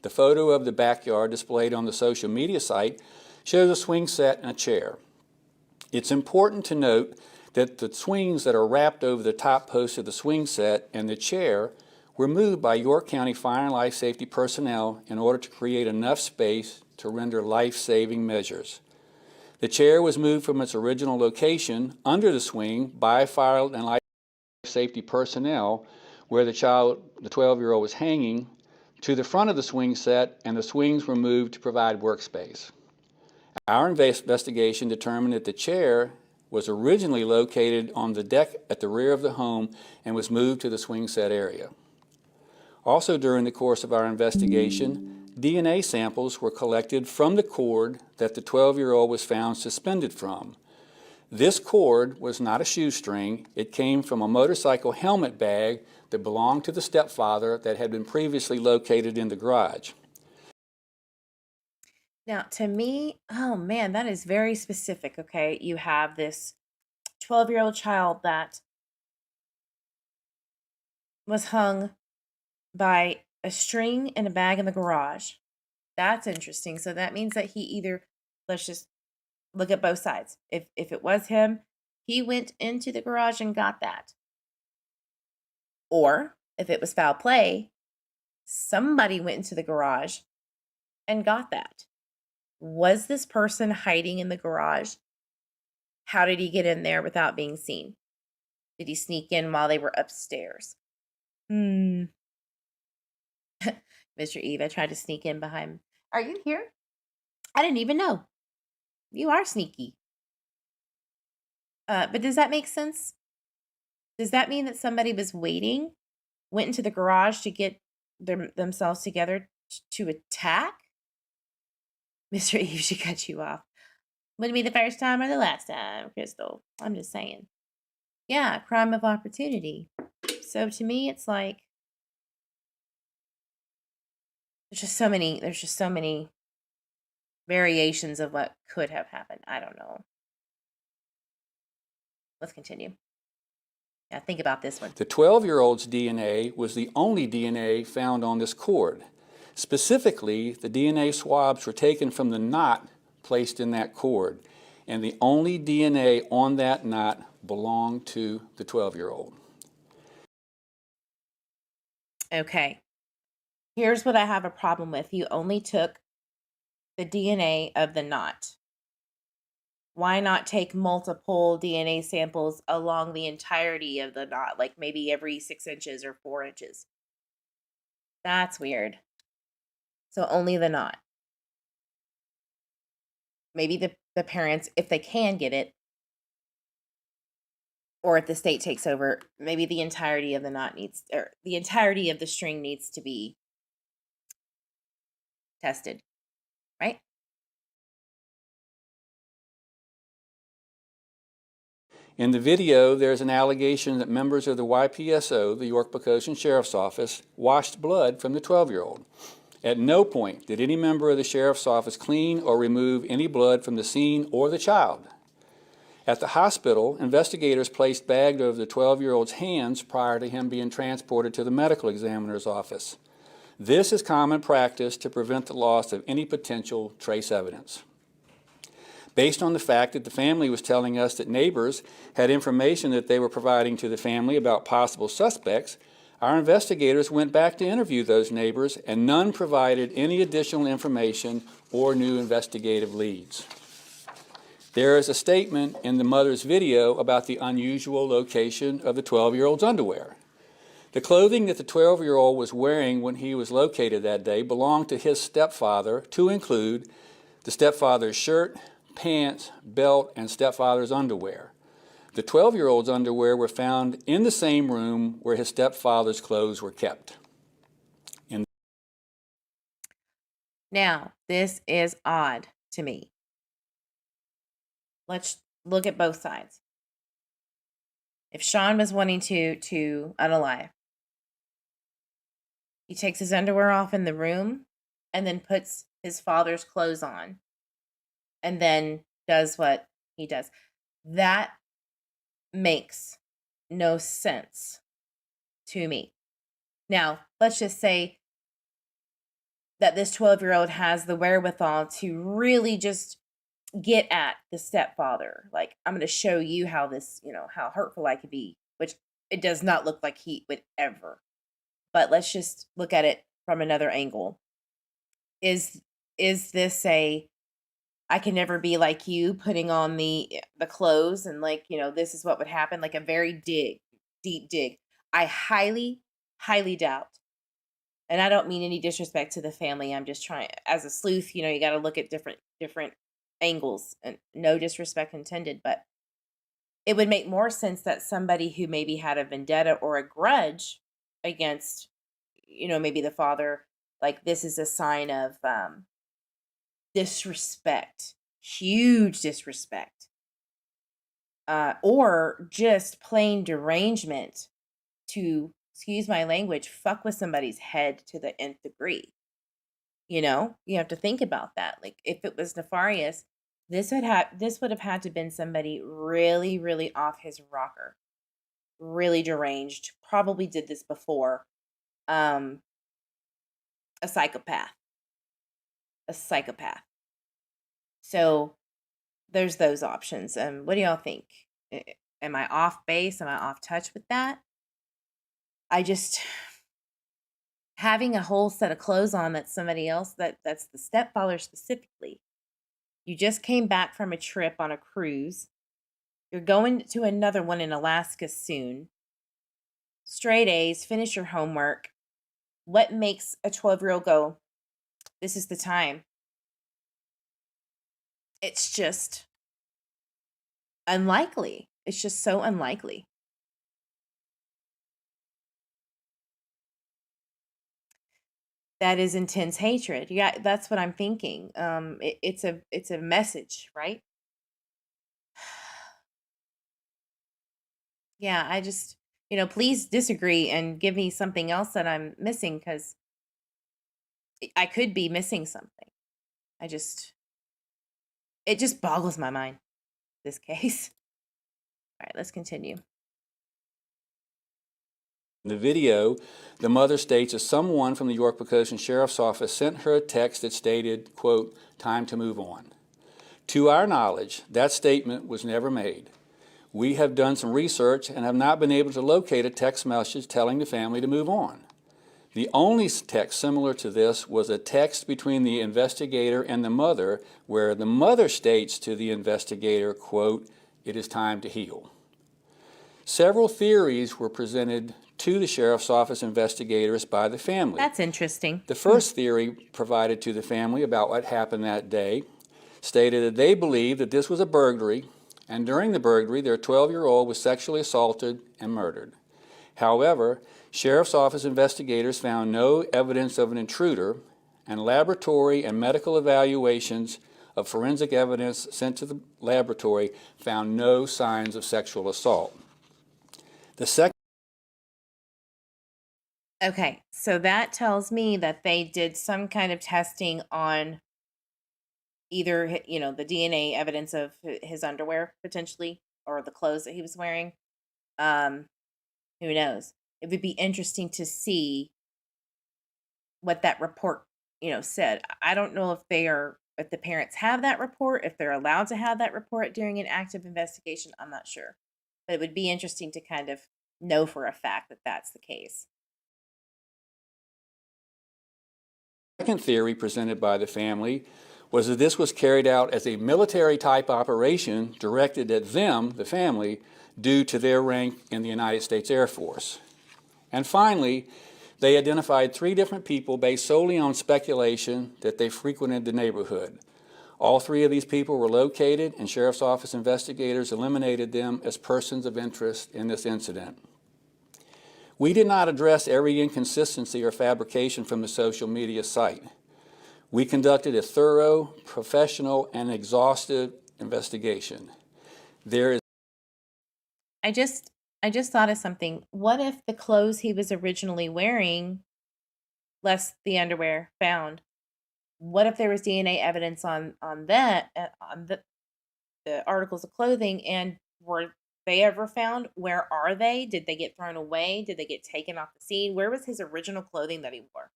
The photo of the backyard displayed on the social media site shows a swing set and a chair. It's important to note that the swings that are wrapped over the top post of the swing set and the chair were moved by York County Fire and Life Safety personnel in order to create enough space to render life-saving measures. The chair was moved from its original location under the swing by Fire and Life Safety personnel, where the 12-year-old was hanging, to the front of the swing set, and the swings were moved to provide workspace. Our investigation determined that the chair was originally located on the deck at the rear of the home and was moved to the swing set area. Also, during the course of our investigation, DNA samples were collected from the cord that the 12-year-old was found suspended from. This cord was not a shoestring. It came from a motorcycle helmet bag that belonged to the stepfather that had been previously located in the garage. Now, to me, oh man, that is very specific, okay? You have this 12-year-old child that was hung by a string and a bag in the garage. That's interesting. So that means that he either, let's just look at both sides. If it was him, he went into the garage and got that. Or if it was foul play, somebody went into the garage and got that. Was this person hiding in the garage? How did he get in there without being seen? Did he sneak in while they were upstairs? Mr. Eve, I tried to sneak in behind. Are you here? I didn't even know. You are sneaky. But does that make sense? Does that mean that somebody was waiting, went into the garage to get themselves together to attack? Mr. Eve, she cut you off. Wouldn't be the first time or the last time, Crystal. I'm just saying. Yeah, crime of opportunity. So to me, it's like there's just so many variations of what could have happened. I don't know. Let's continue. Yeah, think about this one. The 12-year-old's DNA was the only DNA found on this cord. Specifically, the DNA swabs were taken from the knot placed in that cord, and the only DNA on that knot belonged to the 12-year-old. Okay. Here's what I have a problem with. You only took the DNA of the knot. Why not take multiple DNA samples along the entirety of the knot, like maybe every 6 inches or 4 inches? That's weird. So only the knot. Maybe the parents, if they can get it, or if the state takes over, maybe the entirety of the knot needs, or the entirety of the string needs to be tested, right? In the video, there's an allegation that members of the YPSO, the York Pocosin Sheriff's Office, washed blood from the 12-year-old. At no point did any member of the Sheriff's Office clean or remove any blood from the scene or the child. At the hospital, investigators placed bags over the 12-year-old's hands prior to him being transported to the medical examiner's office. This is common practice to prevent the loss of any potential trace evidence. Based on the fact that the family was telling us that neighbors had information that they were providing to the family about possible suspects, our investigators went back to interview those neighbors, and none provided any additional information or new investigative leads. There is a statement in the mother's video about the unusual location of the 12-year-old's underwear. The clothing that the 12-year-old was wearing when he was located that day belonged to his stepfather, to include the stepfather's shirt, pants, belt, and stepfather's underwear. The 12-year-old's underwear were found in the same room where his stepfather's clothes were kept. Now, this is odd to me. Let's look at both sides. If Sean was wanting to unalive, he takes his underwear off in the room and then puts his father's clothes on and then does what he does. That makes no sense to me. Now, let's just say that this 12-year-old has the wherewithal to really just get at the stepfather. Like, I'm going to show you how this, how hurtful I could be, which it does not look like he would ever. But let's just look at it from another angle. Is this a I can never be like you, putting on the clothes and this is what would happen, like a very deep dig? I highly, highly doubt. And I don't mean any disrespect to the family. I'm just trying, as a sleuth, you got to look at different angles, and no disrespect intended, but it would make more sense that somebody who maybe had a vendetta or a grudge against, maybe the father, like this is a sign of disrespect, huge disrespect, or just plain derangement to, excuse my language, fuck with somebody's head to the nth degree. You have to think about that. Like, if it was nefarious, this would have had to been somebody really, really off his rocker, really deranged, probably did this before, a psychopath. So there's those options. What do y'all think? Am I off base? Am I off touch with that? I just, having a whole set of clothes on that's somebody else, that's the stepfather specifically. You just came back from a trip on a cruise. You're going to another one in Alaska soon. Straight A's, finish your homework. What makes a 12-year-old go, this is the time? It's just unlikely. It's just so unlikely. That is intense hatred. Yeah, that's what I'm thinking. It's a message, right? Yeah, I just, please disagree and give me something else that I'm missing, because I could be missing something. It just boggles my mind, this case. All right, let's continue. In the video, the mother states that someone from the York Pocosin Sheriff's Office sent her a text that stated, quote, "time to move on." To our knowledge, that statement was never made. We have done some research and have not been able to locate a text message telling the family to move on. The only text similar to this was a text between the investigator and the mother, where the mother states to the investigator, quote, "It is time to heal." Several theories were presented to the sheriff's office investigators by the family. That's interesting. The first theory provided to the family about what happened that day stated that they believed that this was a burglary, and during the burglary, their 12-year-old was sexually assaulted and murdered. However, sheriff's office investigators found no evidence of an intruder, and laboratory and medical evaluations of forensic evidence sent to the laboratory found no signs of sexual assault. The second Okay, so that tells me that they did some kind of testing on either, the DNA evidence of his underwear potentially, or the clothes that he was wearing. Um, who knows? It would be interesting to see what that report, said. I don't know if the parents have that report, if they're allowed to have that report during an active investigation. I'm not sure, but it would be interesting to kind of know for a fact that that's the case. second theory presented by the family was that this was carried out as a military-type operation directed at them, the family, due to their rank in the United States Air Force. And finally, they identified 3 different people based solely on speculation that they frequented the neighborhood. All 3 of these people were located, and Sheriff's Office investigators eliminated them as persons of interest in this incident. We did not address every inconsistency or fabrication from the social media site. We conducted a thorough, professional, and exhaustive investigation. I just thought of something. What if the clothes he was originally wearing, less the underwear found, what if there was DNA evidence on that on the articles of clothing, and were they ever found? Where are they? Did they get thrown away? Did they get taken off the scene? Where was his original clothing that he wore?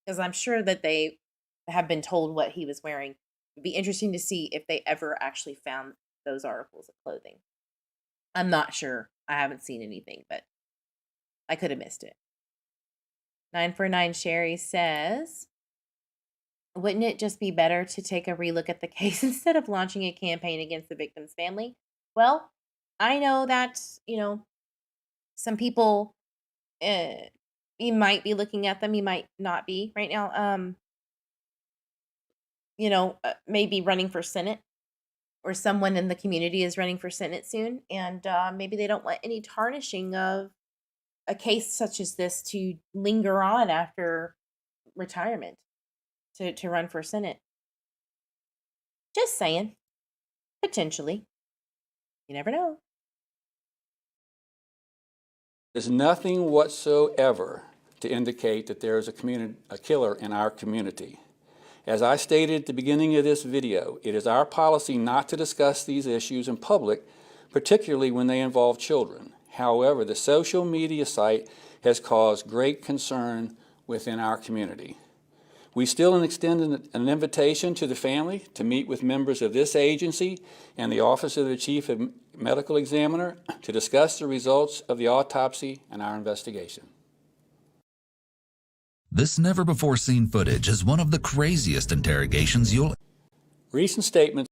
Because I'm sure that they have been told what he was wearing. It'd be interesting to see if they ever actually found those articles of clothing. I'm not sure. I haven't seen anything, but I could have missed it. 949 Sherry says, wouldn't it just be better to take a relook at the case instead of launching a campaign against the victim's family? Well, I know that, some people, you might be looking at them, you might not be right now. Maybe running for Senate, or someone in the community is running for Senate soon, and maybe they don't want any tarnishing of a case such as this to linger on after retirement to run for Senate. Just saying, potentially. You never know. There's nothing whatsoever to indicate that there is a killer in our community. As I stated at the beginning of this video, it is our policy not to discuss these issues in public, particularly when they involve children. However, the social media site has caused great concern within our community. We still extend an invitation to the family to meet with members of this agency and the Office of the Chief Medical Examiner to discuss the results of the autopsy and our investigation. This never-before-seen footage is one of the craziest interrogations you'll... Recent statements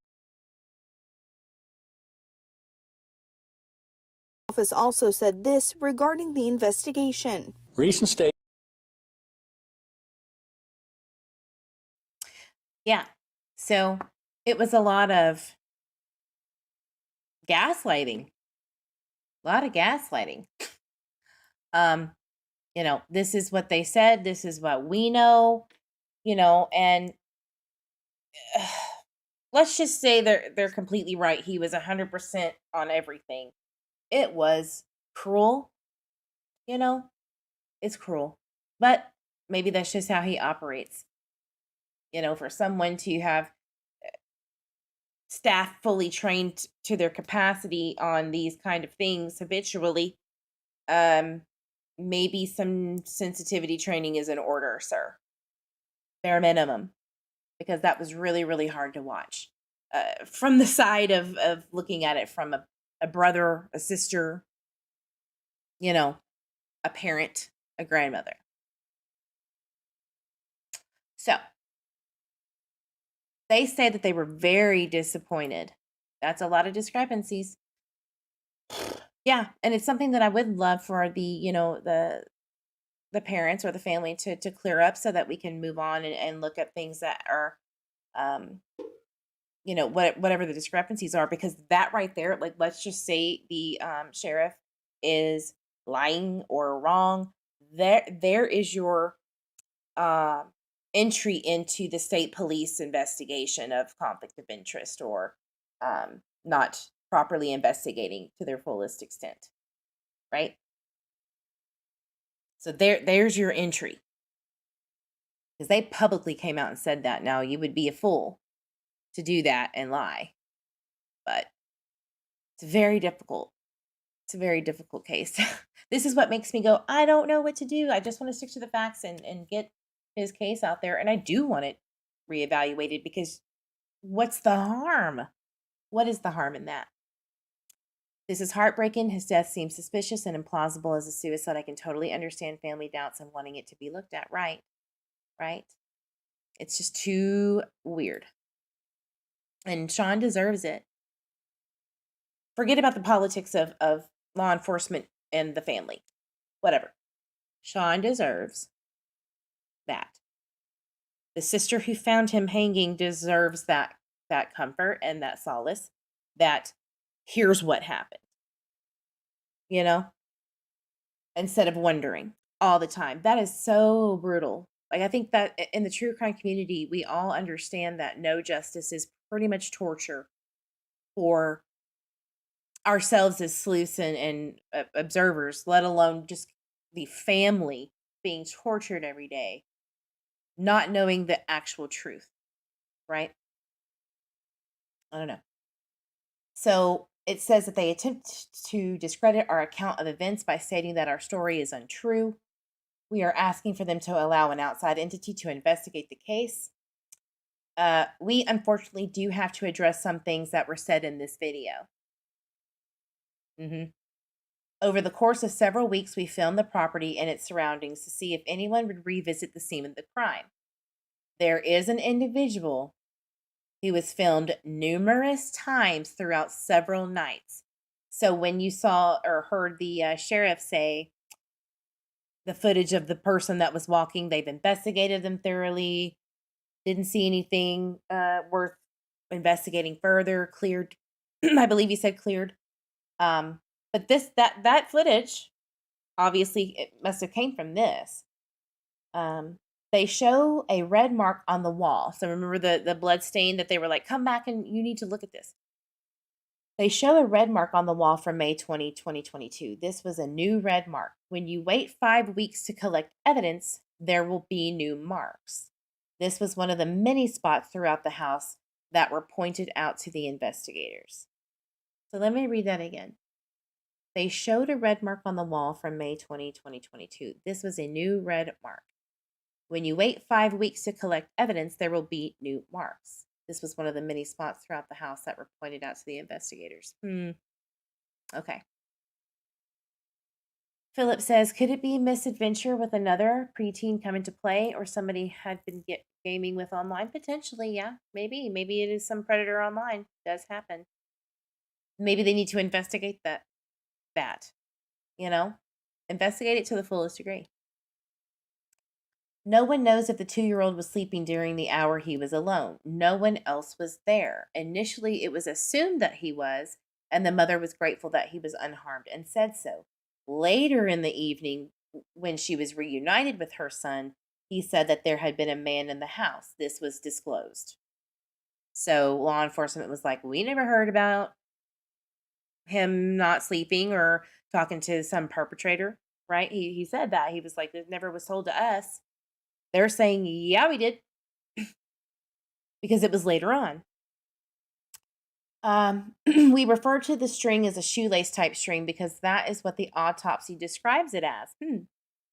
Office also said this regarding the investigation. Yeah. So it was a lot of gaslighting. A lot of gaslighting. This is what they said, this is what we know, and let's just say they're completely right. He was 100% on everything. It was cruel, it's cruel. But maybe that's just how he operates. For someone to have staff fully trained to their capacity on these kind of things habitually, maybe some sensitivity training is in order, sir. Bare minimum. Because that was really, really hard to watch. From the side of looking at it from a brother, a sister, a parent, a grandmother. So they say that they were very disappointed. That's a lot of discrepancies. Yeah, and it's something that I would love for the parents or the family to clear up so that we can move on and look at things that are um whatever the discrepancies are, because that right there, like, let's just say the sheriff is lying or wrong. There is your uh, entry into the state police investigation of conflict of interest, or not properly investigating to their fullest extent, right? So there's your entry, because they publicly came out and said that. Now, you would be a fool to do that and lie, but it's very difficult. It's a very difficult case. This is what makes me go, I don't know what to do. I just want to stick to the facts and get his case out there. And I do want it reevaluated, because what's the harm? What is the harm in that? This is heartbreaking. His death seems suspicious and implausible as a suicide. I can totally understand family doubts and wanting it to be looked at. Right. Right. It's just too weird. And Sean deserves it. Forget about the politics of law enforcement and the family. Whatever. Sean deserves that. The sister who found him hanging deserves that comfort and that solace, that here's what happened. You know? Instead of wondering all the time. That is so brutal. Like, I think that in the true crime community, we all understand that no justice is pretty much torture for ourselves as sleuths and observers, let alone just the family being tortured every day, not knowing the actual truth, right? I don't know. So it says that they attempt to discredit our account of events by stating that our story is untrue. We are asking for them to allow an outside entity to investigate the case. We unfortunately do have to address some things that were said in this video. Over the course of several weeks, we filmed the property and its surroundings to see if anyone would revisit the scene of the crime. There is an individual who was filmed numerous times throughout several nights. So when you saw or heard the sheriff say the footage of the person that was walking, they've investigated them thoroughly, didn't see anything worth investigating further, cleared. I believe he said cleared. But that footage, obviously, it must have came from this. They show a red mark on the wall. So remember the blood stain that they were like, come back and you need to look at this. They show a red mark on the wall from May 20, 2022. This was a new red mark. When you wait 5 weeks to collect evidence, there will be new marks. This was one of the many spots throughout the house that were pointed out to the investigators. So let me read that again. They showed a red mark on the wall from May 20, 2022. This was a new red mark. When you wait 5 weeks to collect evidence, there will be new marks. This was one of the many spots throughout the house that were pointed out to the investigators. Okay. Philip says, could it be misadventure with another preteen come into play, or somebody had been gaming with online? Potentially, yeah. Maybe. Maybe it is some predator online. It does happen. Maybe they need to investigate that. Investigate it to the fullest degree. No one knows if the 2-year-old was sleeping during the hour he was alone. No one else was there. Initially, it was assumed that he was, and the mother was grateful that he was unharmed and said so. Later in the evening, when she was reunited with her son, he said that there had been a man in the house. This was disclosed. So law enforcement was like, we never heard about him not sleeping or talking to some perpetrator, right? He said that. He was like, it never was told to us. They're saying, yeah, we did, because it was later on. We refer to the string as a shoelace type string because that is what the autopsy describes it as.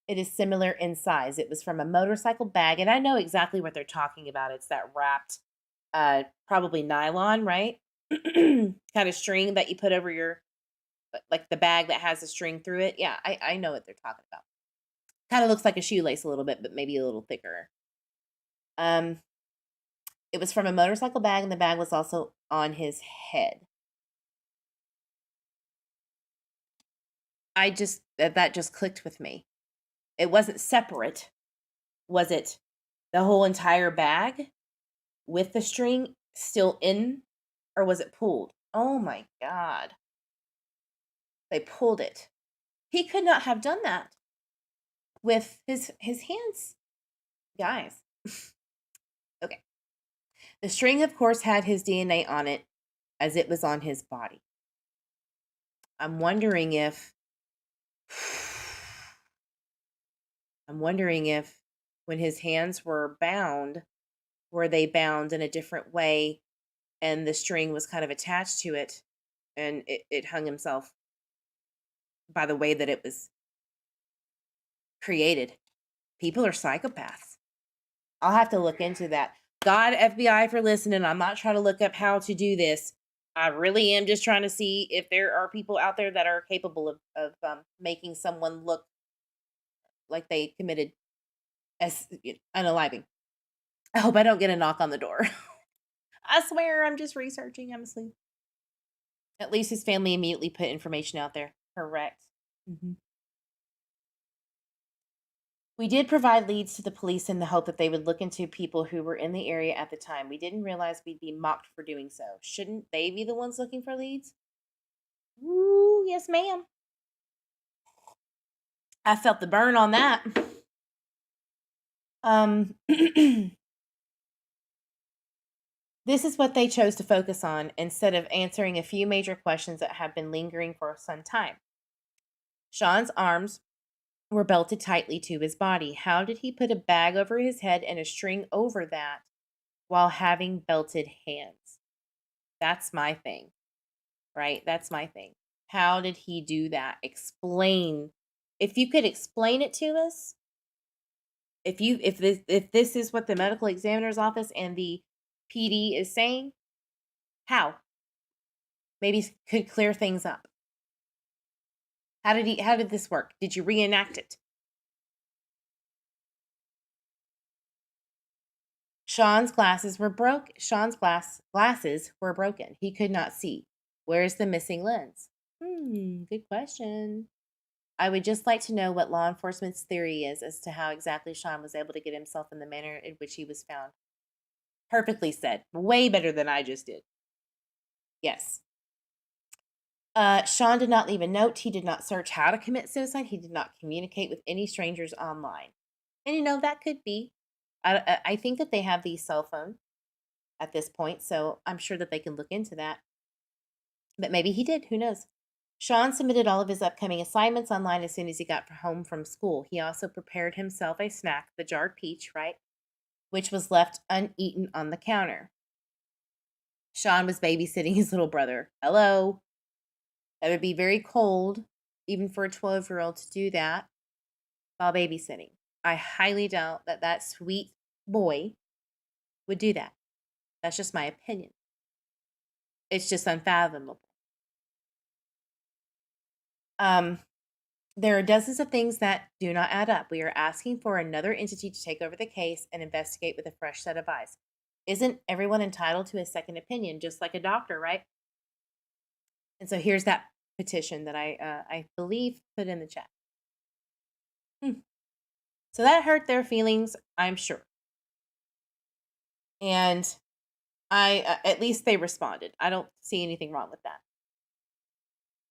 It is similar in size. It was from a motorcycle bag, and I know exactly what they're talking about. It's that wrapped, probably nylon, right? Kind of string that you put over your, like the bag that has a string through it. Yeah, I know what they're talking about. Kind of looks like a shoelace a little bit, but maybe a little thicker. Um, it was from a motorcycle bag, and the bag was also on his head. That just clicked with me. It wasn't separate. Was it the whole entire bag with the string still in, or was it pulled? Oh my God. They pulled it. He could not have done that with his hands. Guys. Okay. The string, of course, had his DNA on it as it was on his body. I'm wondering if when his hands were bound, were they bound in a different way and the string was kind of attached to it and it hung himself by the way that it was created. People are psychopaths. I'll have to look into that. God, FBI, for listening. I'm not trying to look up how to do this. I really am just trying to see if there are people out there that are capable of making someone look like they committed as unaliving. I hope I don't get a knock on the door. I swear I'm just researching. I'm asleep. At least his family immediately put information out there. Correct. Mm-hmm. We did provide leads to the police in the hope that they would look into people who were in the area at the time. We didn't realize we'd be mocked for doing so. Shouldn't they be the ones looking for leads? Ooh, yes, ma'am. I felt the burn on that. This is what they chose to focus on instead of answering a few major questions that have been lingering for some time. Sean's arms were belted tightly to his body. How did he put a bag over his head and a string over that while having belted hands? That's my thing, right? That's my thing. How did he do that? Explain. If you could explain it to us, if this is what the medical examiner's office and the PD is saying, how? Maybe could clear things up. How did this work? Did you reenact it? Sean's glasses were glasses were broken. He could not see. Where's the missing lens? Good question. I would just like to know what law enforcement's theory is as to how exactly Sean was able to get himself in the manner in which he was found. Perfectly said. Way better than I just did. Yes. Sean did not leave a note. He did not search how to commit suicide. He did not communicate with any strangers online. And that could be. I think that they have the cell phone at this point, so I'm sure that they can look into that. But maybe he did. Who knows? Sean submitted all of his upcoming assignments online as soon as he got home from school. He also prepared himself a snack, the jarred peach, right, which was left uneaten on the counter. Sean was babysitting his little brother. Hello. That would be very cold, even for a 12-year-old to do that while babysitting. I highly doubt that that sweet boy would do that. That's just my opinion. It's just unfathomable. There are dozens of things that do not add up. We are asking for another entity to take over the case and investigate with a fresh set of eyes. Isn't everyone entitled to a second opinion, just like a doctor, right? And so here's that petition that I believe put in the chat. So that hurt their feelings, I'm sure. And at least they responded. I don't see anything wrong with that.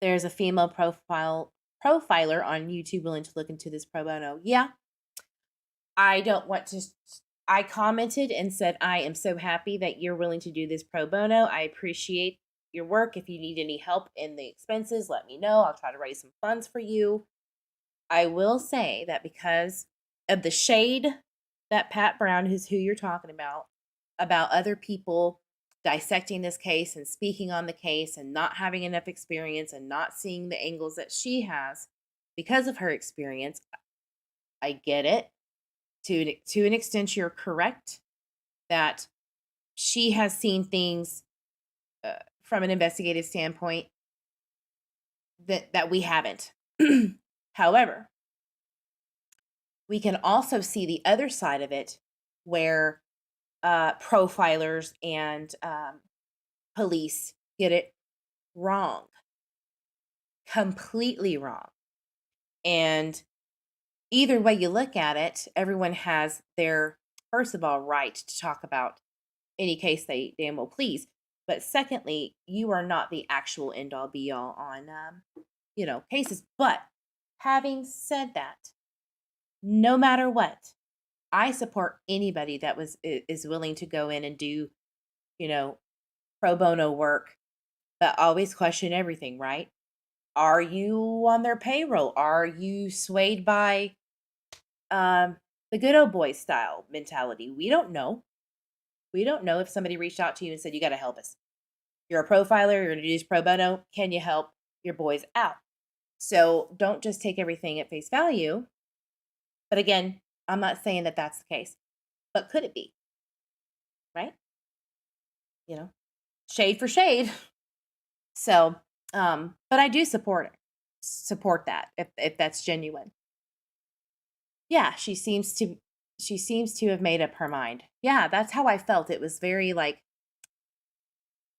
There's a female profiler on YouTube willing to look into this pro bono. Yeah. I commented and said, I am so happy that you're willing to do this pro bono. I appreciate your work. If you need any help in the expenses, let me know. I'll try to raise some funds for you. I will say that because of the shade that Pat Brown, who's who you're talking about other people dissecting this case and speaking on the case and not having enough experience and not seeing the angles that she has because of her experience, I get it. To an extent, you're correct that she has seen things from an investigative standpoint that we haven't. However, we can also see the other side of it where profilers and police get it wrong, completely wrong. And either way you look at it, everyone has their, first of all, right to talk about any case they damn well please. But secondly, you are not the actual end all be all on, cases. But having said that, no matter what, I support anybody that is willing to go in and do, you know, pro bono work, but always question everything, right? Are you on their payroll? Are you swayed by the good old boy style mentality? We don't know. We don't know if somebody reached out to you and said, you got to help us. You're a profiler, you're going to do this pro bono. Can you help your boys out? So don't just take everything at face value. But again, I'm not saying that that's the case. But could it be? Right? Shade for shade. So, but I do support that if that's genuine. Yeah, she seems to have made up her mind. Yeah, that's how I felt. It was very like,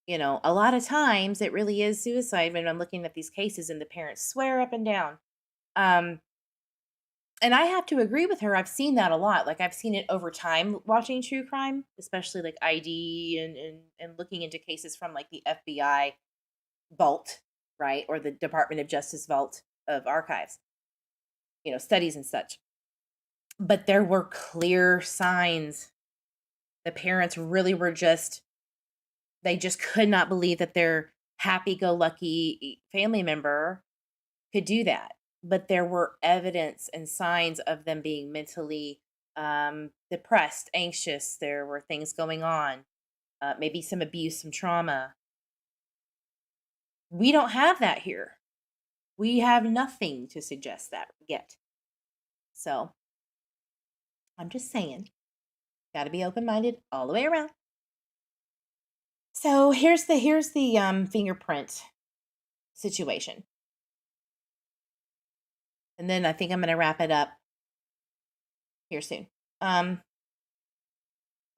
a lot of times it really is suicide when I'm looking at these cases and the parents swear up and down. Um, and I have to agree with her. I've seen that a lot. Like I've seen it over time watching true crime, especially like ID and looking into cases from like the FBI vault, right? Or the Department of Justice vault of archives, studies and such. But there were clear signs. The parents really were they just could not believe that their happy-go-lucky family member could do that. But there were evidence and signs of them being mentally depressed, anxious. There were things going on, maybe some abuse, some trauma. We don't have that here. We have nothing to suggest that yet. So I'm just saying, got to be open-minded all the way around. So here's the fingerprint situation. And then I think I'm going to wrap it up here soon. They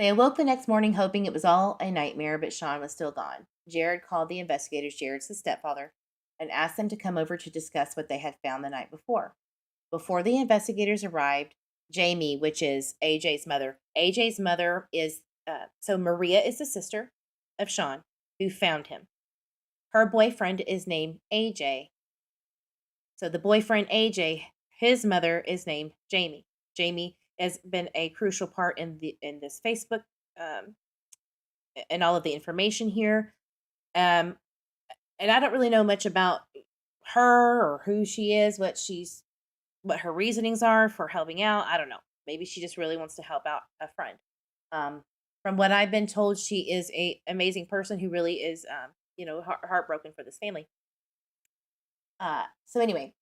awoke the next morning hoping it was all a nightmare, but Sean was still gone. Jared called the investigators, Jared's the stepfather, and asked them to come over to discuss what they had found the night before. Before the investigators arrived, Jamie, which is AJ's mother is, so Maria is the sister of Sean who found him. Her boyfriend is named AJ. So the boyfriend AJ, his mother is named Jamie. Jamie has been a crucial part in this Facebook and all of the information here. And I don't really know much about her or who she is, what her reasonings are for helping out. I don't know. Maybe she just really wants to help out a friend. From what I've been told, she is a amazing person who really is, heartbroken for this family. So anyway,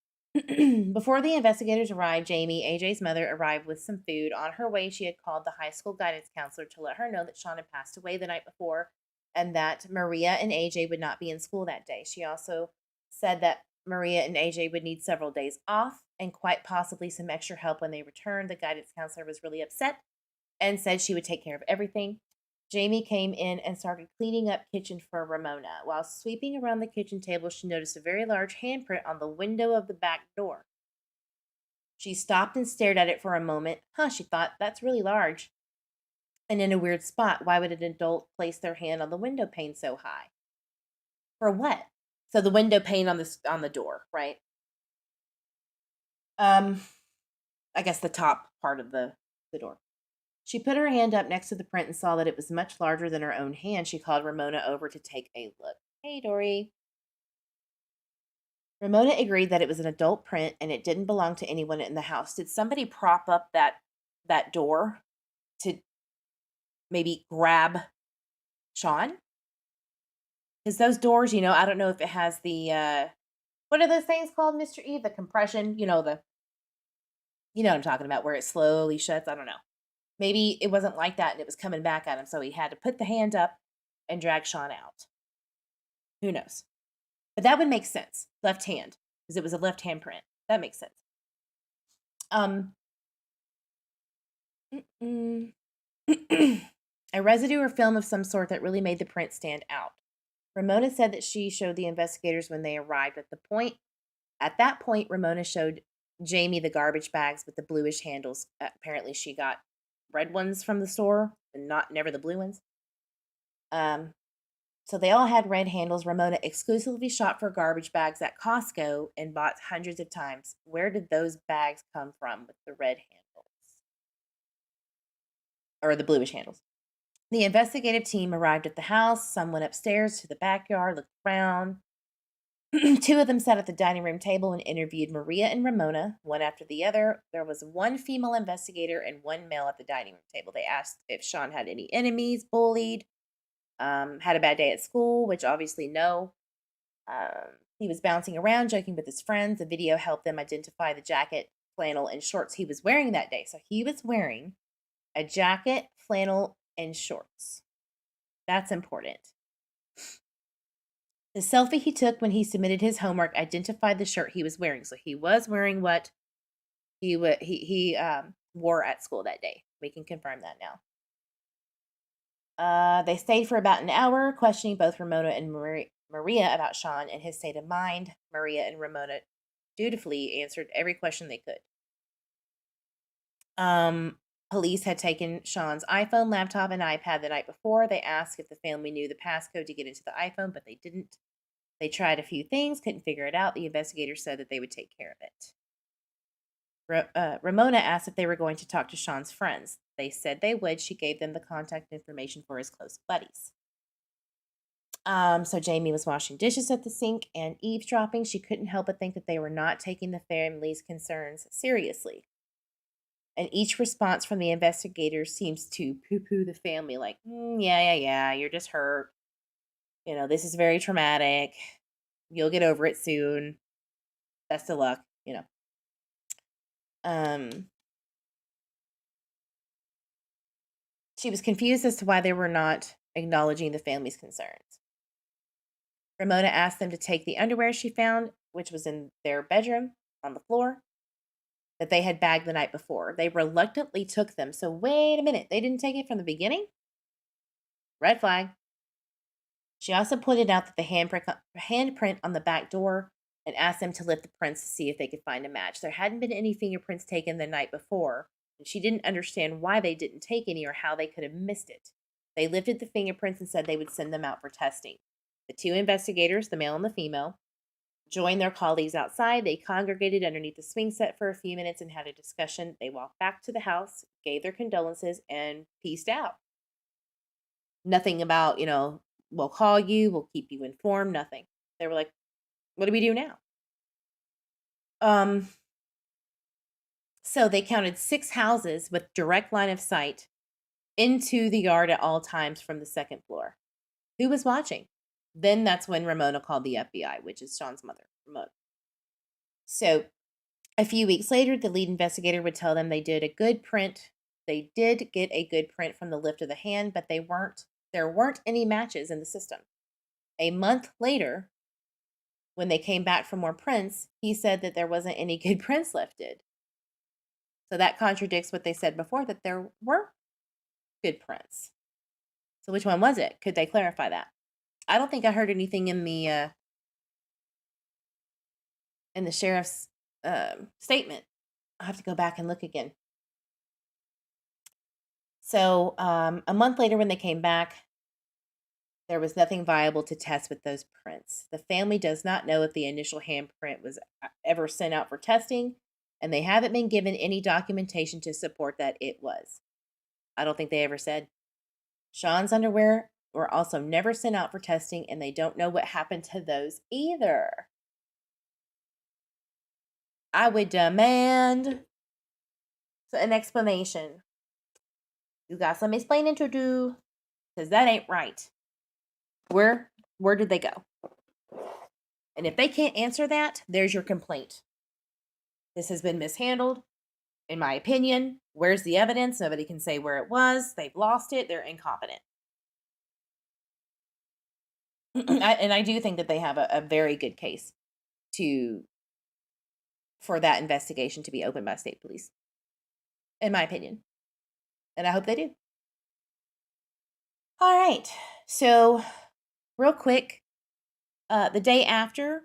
before the investigators arrived, Jamie, AJ's mother, arrived with some food. On her way, she had called the high school guidance counselor to let her know that Sean had passed away the night before and that Maria and AJ would not be in school that day. She also said that Maria and AJ would need several days off and quite possibly some extra help when they returned. The guidance counselor was really upset and said she would take care of everything. Jamie came in and started cleaning up kitchen for Ramona. While sweeping around the kitchen table, she noticed a very large handprint on the window of the back door. She stopped and stared at it for a moment. She thought, that's really large. And in a weird spot. Why would an adult place their hand on the window pane so high? For what? So the window pane on the door, right? I guess the top part of the door. She put her hand up next to the print and saw that it was much larger than her own hand. She called Ramona over to take a look. Hey, Dory. Ramona agreed that it was an adult print and it didn't belong to anyone in the house. Did somebody prop up that door to maybe grab Sean? Because those doors, I don't know if it has the, what are those things called, Mr. E? The compression, you know what I'm talking about, where it slowly shuts. I don't know. Maybe it wasn't like that and it was coming back at him, so he had to put the hand up and drag Sean out. Who knows? But that would make sense. Left hand, because it was a left hand print. That makes sense. a residue or film of some sort that really made the print stand out. Ramona said that she showed the investigators when they arrived. At that point, Ramona showed Jamie the garbage bags with the bluish handles. Apparently, she got red ones from the store and never the blue ones. So they all had red handles. Ramona exclusively shot for garbage bags at Costco and bought hundreds of times. Where did those bags come from with the red handles? Or the bluish handles. The investigative team arrived at the house. Some went upstairs to the backyard, looked around. Two of them sat at the dining room table and interviewed Maria and Ramona, one after the other. There was one female investigator and one male at the dining room table. They asked if Sean had any enemies, bullied, had a bad day at school, which obviously no. He was bouncing around, joking with his friends. The video helped them identify the jacket, flannel, and shorts he was wearing that day. So he was wearing a jacket, flannel, and shorts. That's important. The selfie he took when he submitted his homework identified the shirt he was wearing. So he was wearing what he wore at school that day. We can confirm that now. They stayed for about an hour, questioning both Ramona and Maria about Sean and his state of mind. Maria and Ramona dutifully answered every question they could. Police had taken Sean's iPhone, laptop, and iPad the night before. They asked if the family knew the passcode to get into the iPhone, but they didn't. They tried a few things, couldn't figure it out. The investigators said that they would take care of it. Ramona asked if they were going to talk to Sean's friends. They said they would. She gave them the contact information for his close buddies. So Jamie was washing dishes at the sink and eavesdropping. She couldn't help but think that they were not taking the family's concerns seriously. And each response from the investigators seems to poo-poo the family, like, yeah, you're just hurt. You know, this is very traumatic. You'll get over it soon. Best of luck, you know. She was confused as to why they were not acknowledging the family's concerns. Ramona asked them to take the underwear she found, which was in their bedroom on the floor, that they had bagged the night before. They reluctantly took them. So wait a minute, they didn't take it from the beginning? Red flag. She also pointed out that the handprint on the back door and asked them to lift the prints to see if they could find a match. There hadn't been any fingerprints taken the night before, and she didn't understand why they didn't take any or how they could have missed it. They lifted the fingerprints and said they would send them out for testing. The two investigators, the male and the female, joined their colleagues outside. They congregated underneath the swing set for a few minutes and had a discussion. They walked back to the house, gave their condolences, and peaced out. Nothing about, we'll call you, we'll keep you informed, nothing. They were like, what do we do now? So they counted 6 houses with direct line of sight into the yard at all times from the second floor. Who was watching? Then that's when Ramona called the FBI, which is Sean's mother, Ramona. So a few weeks later, the lead investigator would tell them they did a good print. They did get a good print from the lift of the hand, but there weren't any matches in the system. A month later, when they came back for more prints, he said that there wasn't any good prints lifted. So that contradicts what they said before, that there were good prints. So which one was it? Could they clarify that? I don't think I heard anything in the sheriff's statement. I'll have to go back and look again. So a month later when they came back, there was nothing viable to test with those prints. The family does not know if the initial handprint was ever sent out for testing, and they haven't been given any documentation to support that it was. I don't think they ever said. Sean's underwear were also never sent out for testing, and they don't know what happened to those either. I would demand an explanation. You got some explaining to do, because that ain't right. Where did they go? And if they can't answer that, there's your complaint. This has been mishandled, in my opinion. Where's the evidence? Nobody can say where it was. They've lost it. They're incompetent. And I do think that they have a very good case for that investigation to be opened by state police, in my opinion. And I hope they do. All right. So, real quick, the day after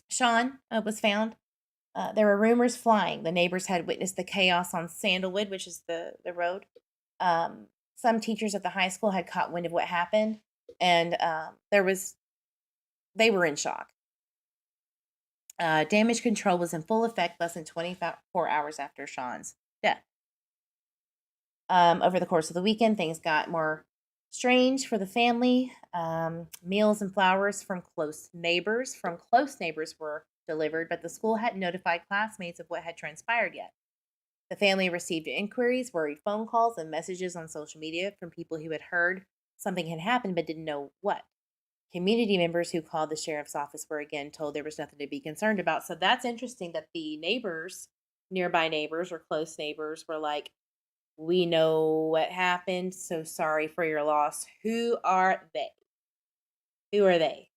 Sean was found, there were rumors flying. The neighbors had witnessed the chaos on Sandalwood, which is the road. Some teachers at the high school had caught wind of what happened, and they were in shock. Damage control was in full effect less than 24 hours after Sean's death. Over the course of the weekend, things got more strange for the family. Meals and flowers from close neighbors were delivered, but the school hadn't notified classmates of what had transpired yet. The family received inquiries, worried phone calls, and messages on social media from people who had heard something had happened but didn't know what. Community members who called the sheriff's office were again told there was nothing to be concerned about. So that's interesting that the neighbors, nearby neighbors or close neighbors, were like, we know what happened, so sorry for your loss. Who are they? Who are they?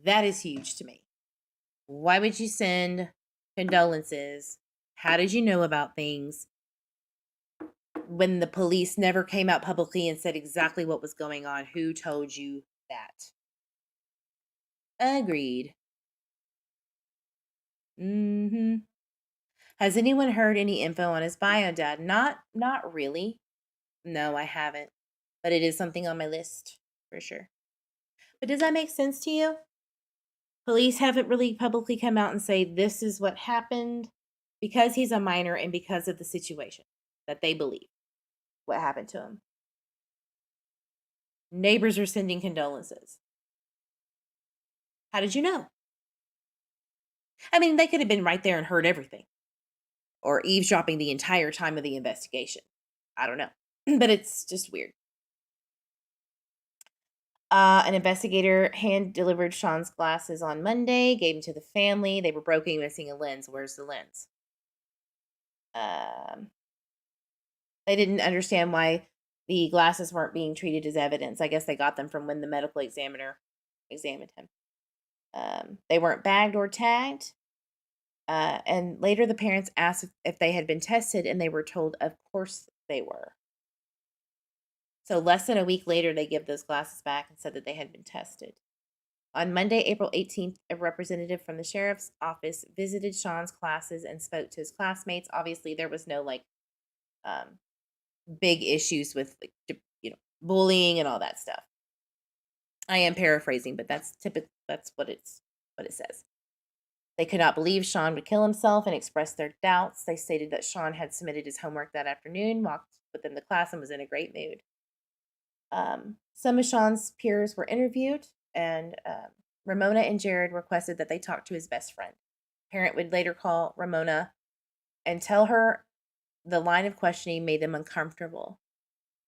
That is huge to me. Why would you send condolences? How did you know about things when the police never came out publicly and said exactly what was going on? Who told you that? Agreed. Has anyone heard any info on his bio, Dad? Not really. No, I haven't. But it is something on my list for sure. But does that make sense to you? Police haven't really publicly come out and say this is what happened because he's a minor and because of the situation that they believe what happened to him. Neighbors are sending condolences. How did you know? I mean, they could have been right there and heard everything or eavesdropping the entire time of the investigation. I don't know. But it's just weird. An investigator hand delivered Sean's glasses on Monday, gave them to the family. They were broken, missing a lens. Where's the lens? They didn't understand why the glasses weren't being treated as evidence. I guess they got them from when the medical examiner examined him. They weren't bagged or tagged. And later the parents asked if they had been tested, and they were told, of course they were. So less than a week later, they give those glasses back and said that they had been tested. On Monday, April 18th, a representative from the sheriff's office visited Sean's classes and spoke to his classmates. Obviously, there was no big issues with bullying and all that stuff. I am paraphrasing, but that's typical. That's what it says. They could not believe Sean would kill himself and expressed their doubts. They stated that Sean had submitted his homework that afternoon, walked within the class, and was in a great mood. Some of Sean's peers were interviewed, and Ramona and Jared requested that they talk to his best friend. Parent would later call Ramona and tell her the line of questioning made them uncomfortable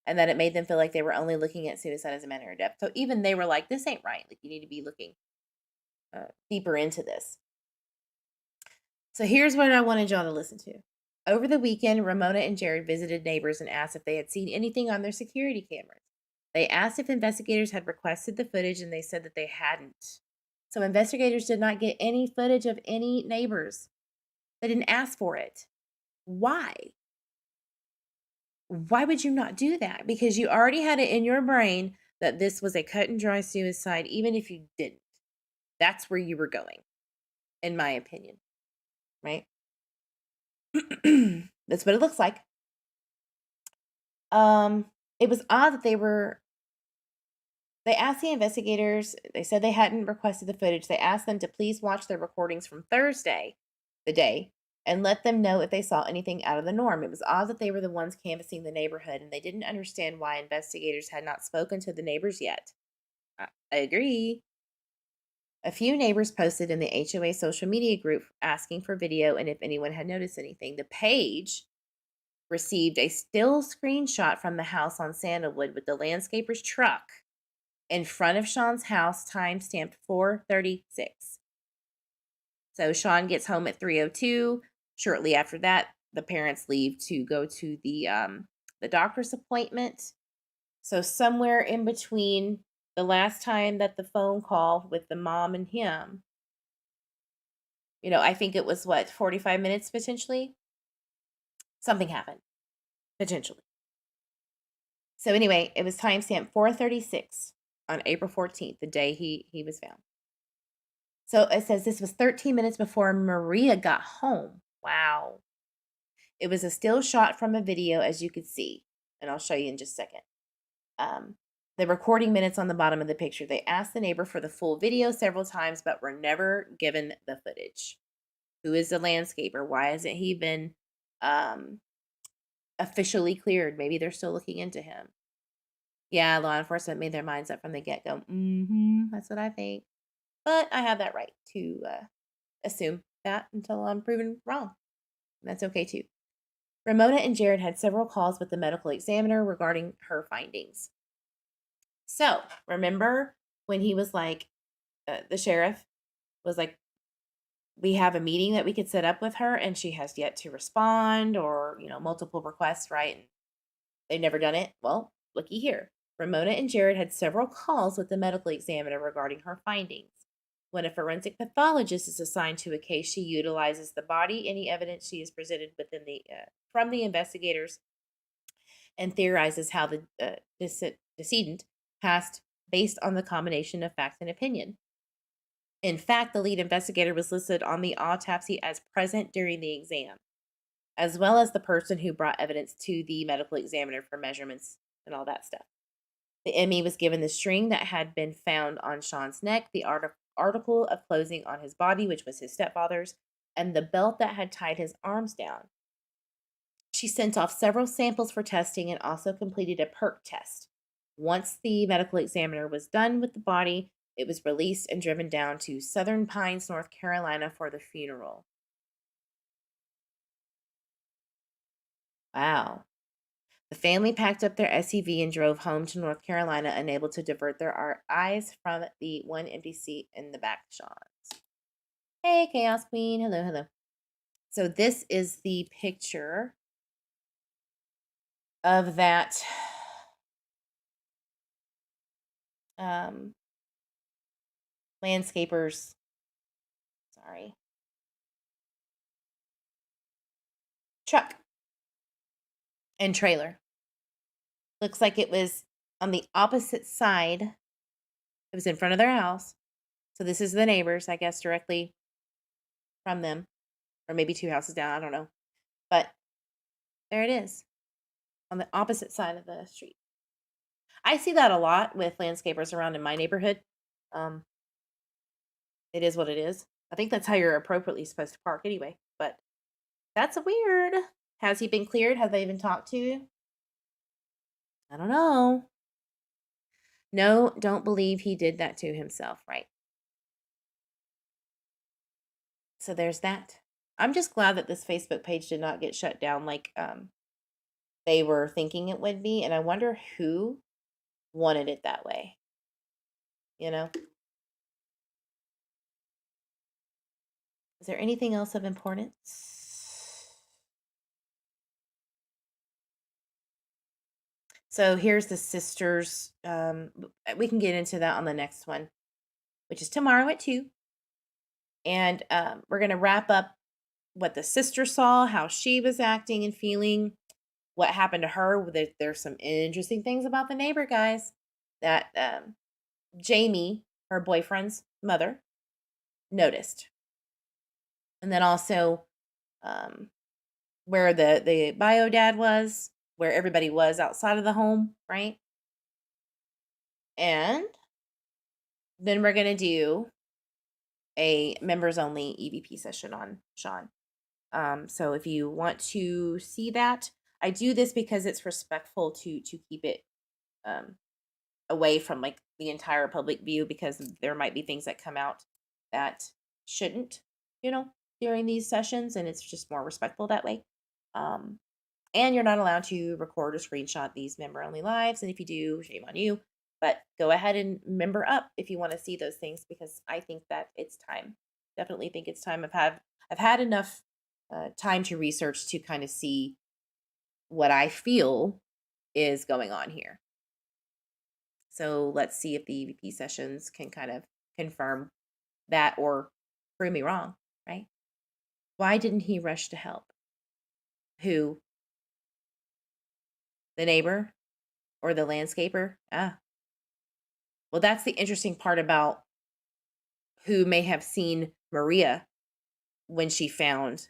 and that it made them feel like they were only looking at suicide as a manner of death. So even they were like, this ain't right. Like, you need to be looking deeper into this. So here's what I wanted y'all to listen to. Over the weekend, Ramona and Jared visited neighbors and asked if they had seen anything on their security cameras. They asked if investigators had requested the footage, and they said that they hadn't. So investigators did not get any footage of any neighbors. They didn't ask for it. Why? Why would you not do that? Because you already had it in your brain that this was a cut and dry suicide, even if you didn't. That's where you were going, in my opinion. Right? That's what it looks like. It was odd that they asked the investigators, they said they hadn't requested the footage. They asked them to please watch their recordings from Thursday, the day, and let them know if they saw anything out of the norm. It was odd that they were the ones canvassing the neighborhood, and they didn't understand why investigators had not spoken to the neighbors yet. I agree. A few neighbors posted in the HOA social media group asking for video and if anyone had noticed anything. The page received a still screenshot from the house on Sandalwood with the landscaper's truck in front of Sean's house, time stamped 4:36. So Sean gets home at 3:02. Shortly after that, the parents leave to go to the doctor's appointment. So somewhere in between the last time that the phone call with the mom and him, I think it was 45 minutes potentially. Something happened, potentially. So anyway, it was timestamped 4:36 on April 14th, the day he was found. So it says this was 13 minutes before Maria got home. Wow. It was a still shot from a video, as you could see, and I'll show you in just a second. The recording minutes on the bottom of the picture. They asked the neighbor for the full video several times, but were never given the footage. Who is the landscaper? Why hasn't he been officially cleared? Maybe they're still looking into him. Yeah, law enforcement made their minds up from the get-go. That's what I think. But I have that right to assume that until I'm proven wrong. That's okay too. Ramona and Jared had several calls with the medical examiner regarding her findings. So, remember when he was like, the sheriff was like, we have a meeting that we could set up with her, and she has yet to respond, or, multiple requests, right? And they've never done it. Well, looky here. Ramona and Jared had several calls with the medical examiner regarding her findings. When a forensic pathologist is assigned to a case, she utilizes the body, any evidence she is presented within from the investigators, and theorizes how the decedent passed based on the combination of facts and opinion. In fact, the lead investigator was listed on the autopsy as present during the exam, as well as the person who brought evidence to the medical examiner for measurements and all that stuff. The ME was given the string that had been found on Sean's neck, the article of clothing on his body, which was his stepfather's, and the belt that had tied his arms down. She sent off several samples for testing and also completed a perk test. Once the medical examiner was done with the body, it was released and driven down to Southern Pines, North Carolina for the funeral. Wow. The family packed up their SUV and drove home to North Carolina, unable to divert their eyes from the one empty seat in the back Sean's. Hey, Chaos Queen. Hello, hello. So this is the picture of that landscaper's, truck and trailer. Looks like it was on the opposite side. It was in front of their house. So this is the neighbors, I guess, directly from them. Or maybe 2 houses down, I don't know. But there it is, on the opposite side of the street. I see that a lot with landscapers around in my neighborhood. It is what it is. I think that's how you're appropriately supposed to park anyway. But that's weird. Has he been cleared? Have they even talked to you? I don't know. No, don't believe he did that to himself, right? So there's that. I'm just glad that this Facebook page did not get shut down like they were thinking it would be. And I wonder who wanted it that way. Is there anything else of importance? So here's the sisters. We can get into that on the next one, which is tomorrow at 2. And we're going to wrap up what the sister saw, how she was acting and feeling, what happened to her. There's some interesting things about the neighbor, guys, that Jamie, her boyfriend's mother, noticed. And then also where the bio dad was, where everybody was outside of the home, right? And then we're going to do a members only EVP session on Sean. So if you want to see that, I do this because it's respectful to keep it away from like the entire public view, because there might be things that come out that shouldn't, during these sessions, and it's just more respectful that way. And you're not allowed to record or screenshot these member only lives, and if you do, shame on you. But go ahead and member up if you want to see those things, because I think that it's time. Definitely think it's time. I've had enough time to research to kind of see what I feel is going on here. So let's see if the EVP sessions can kind of confirm that or prove me wrong, right? Why didn't he rush to help? Who? The neighbor or the landscaper. Ah, well, that's the interesting part about who may have seen Maria when she found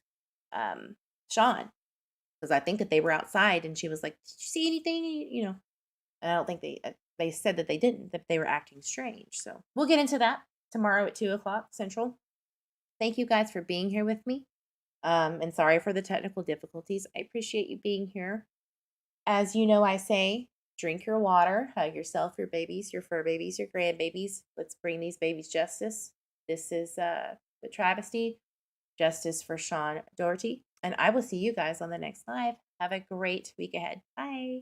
Sean, because I think that they were outside and she was like, "Did you see anything?" And I don't think they said that they didn't, that they were acting strange. So we'll get into that tomorrow at 2 o'clock Central. Thank you guys for being here with me. And sorry for the technical difficulties. I appreciate you being here. As you know, I say, drink your water, hug yourself, your babies, your fur babies, your grandbabies. Let's bring these babies justice. This is the travesty. Justice for Sean Daugherty. And I will see you guys on the next live. Have a great week ahead. Bye.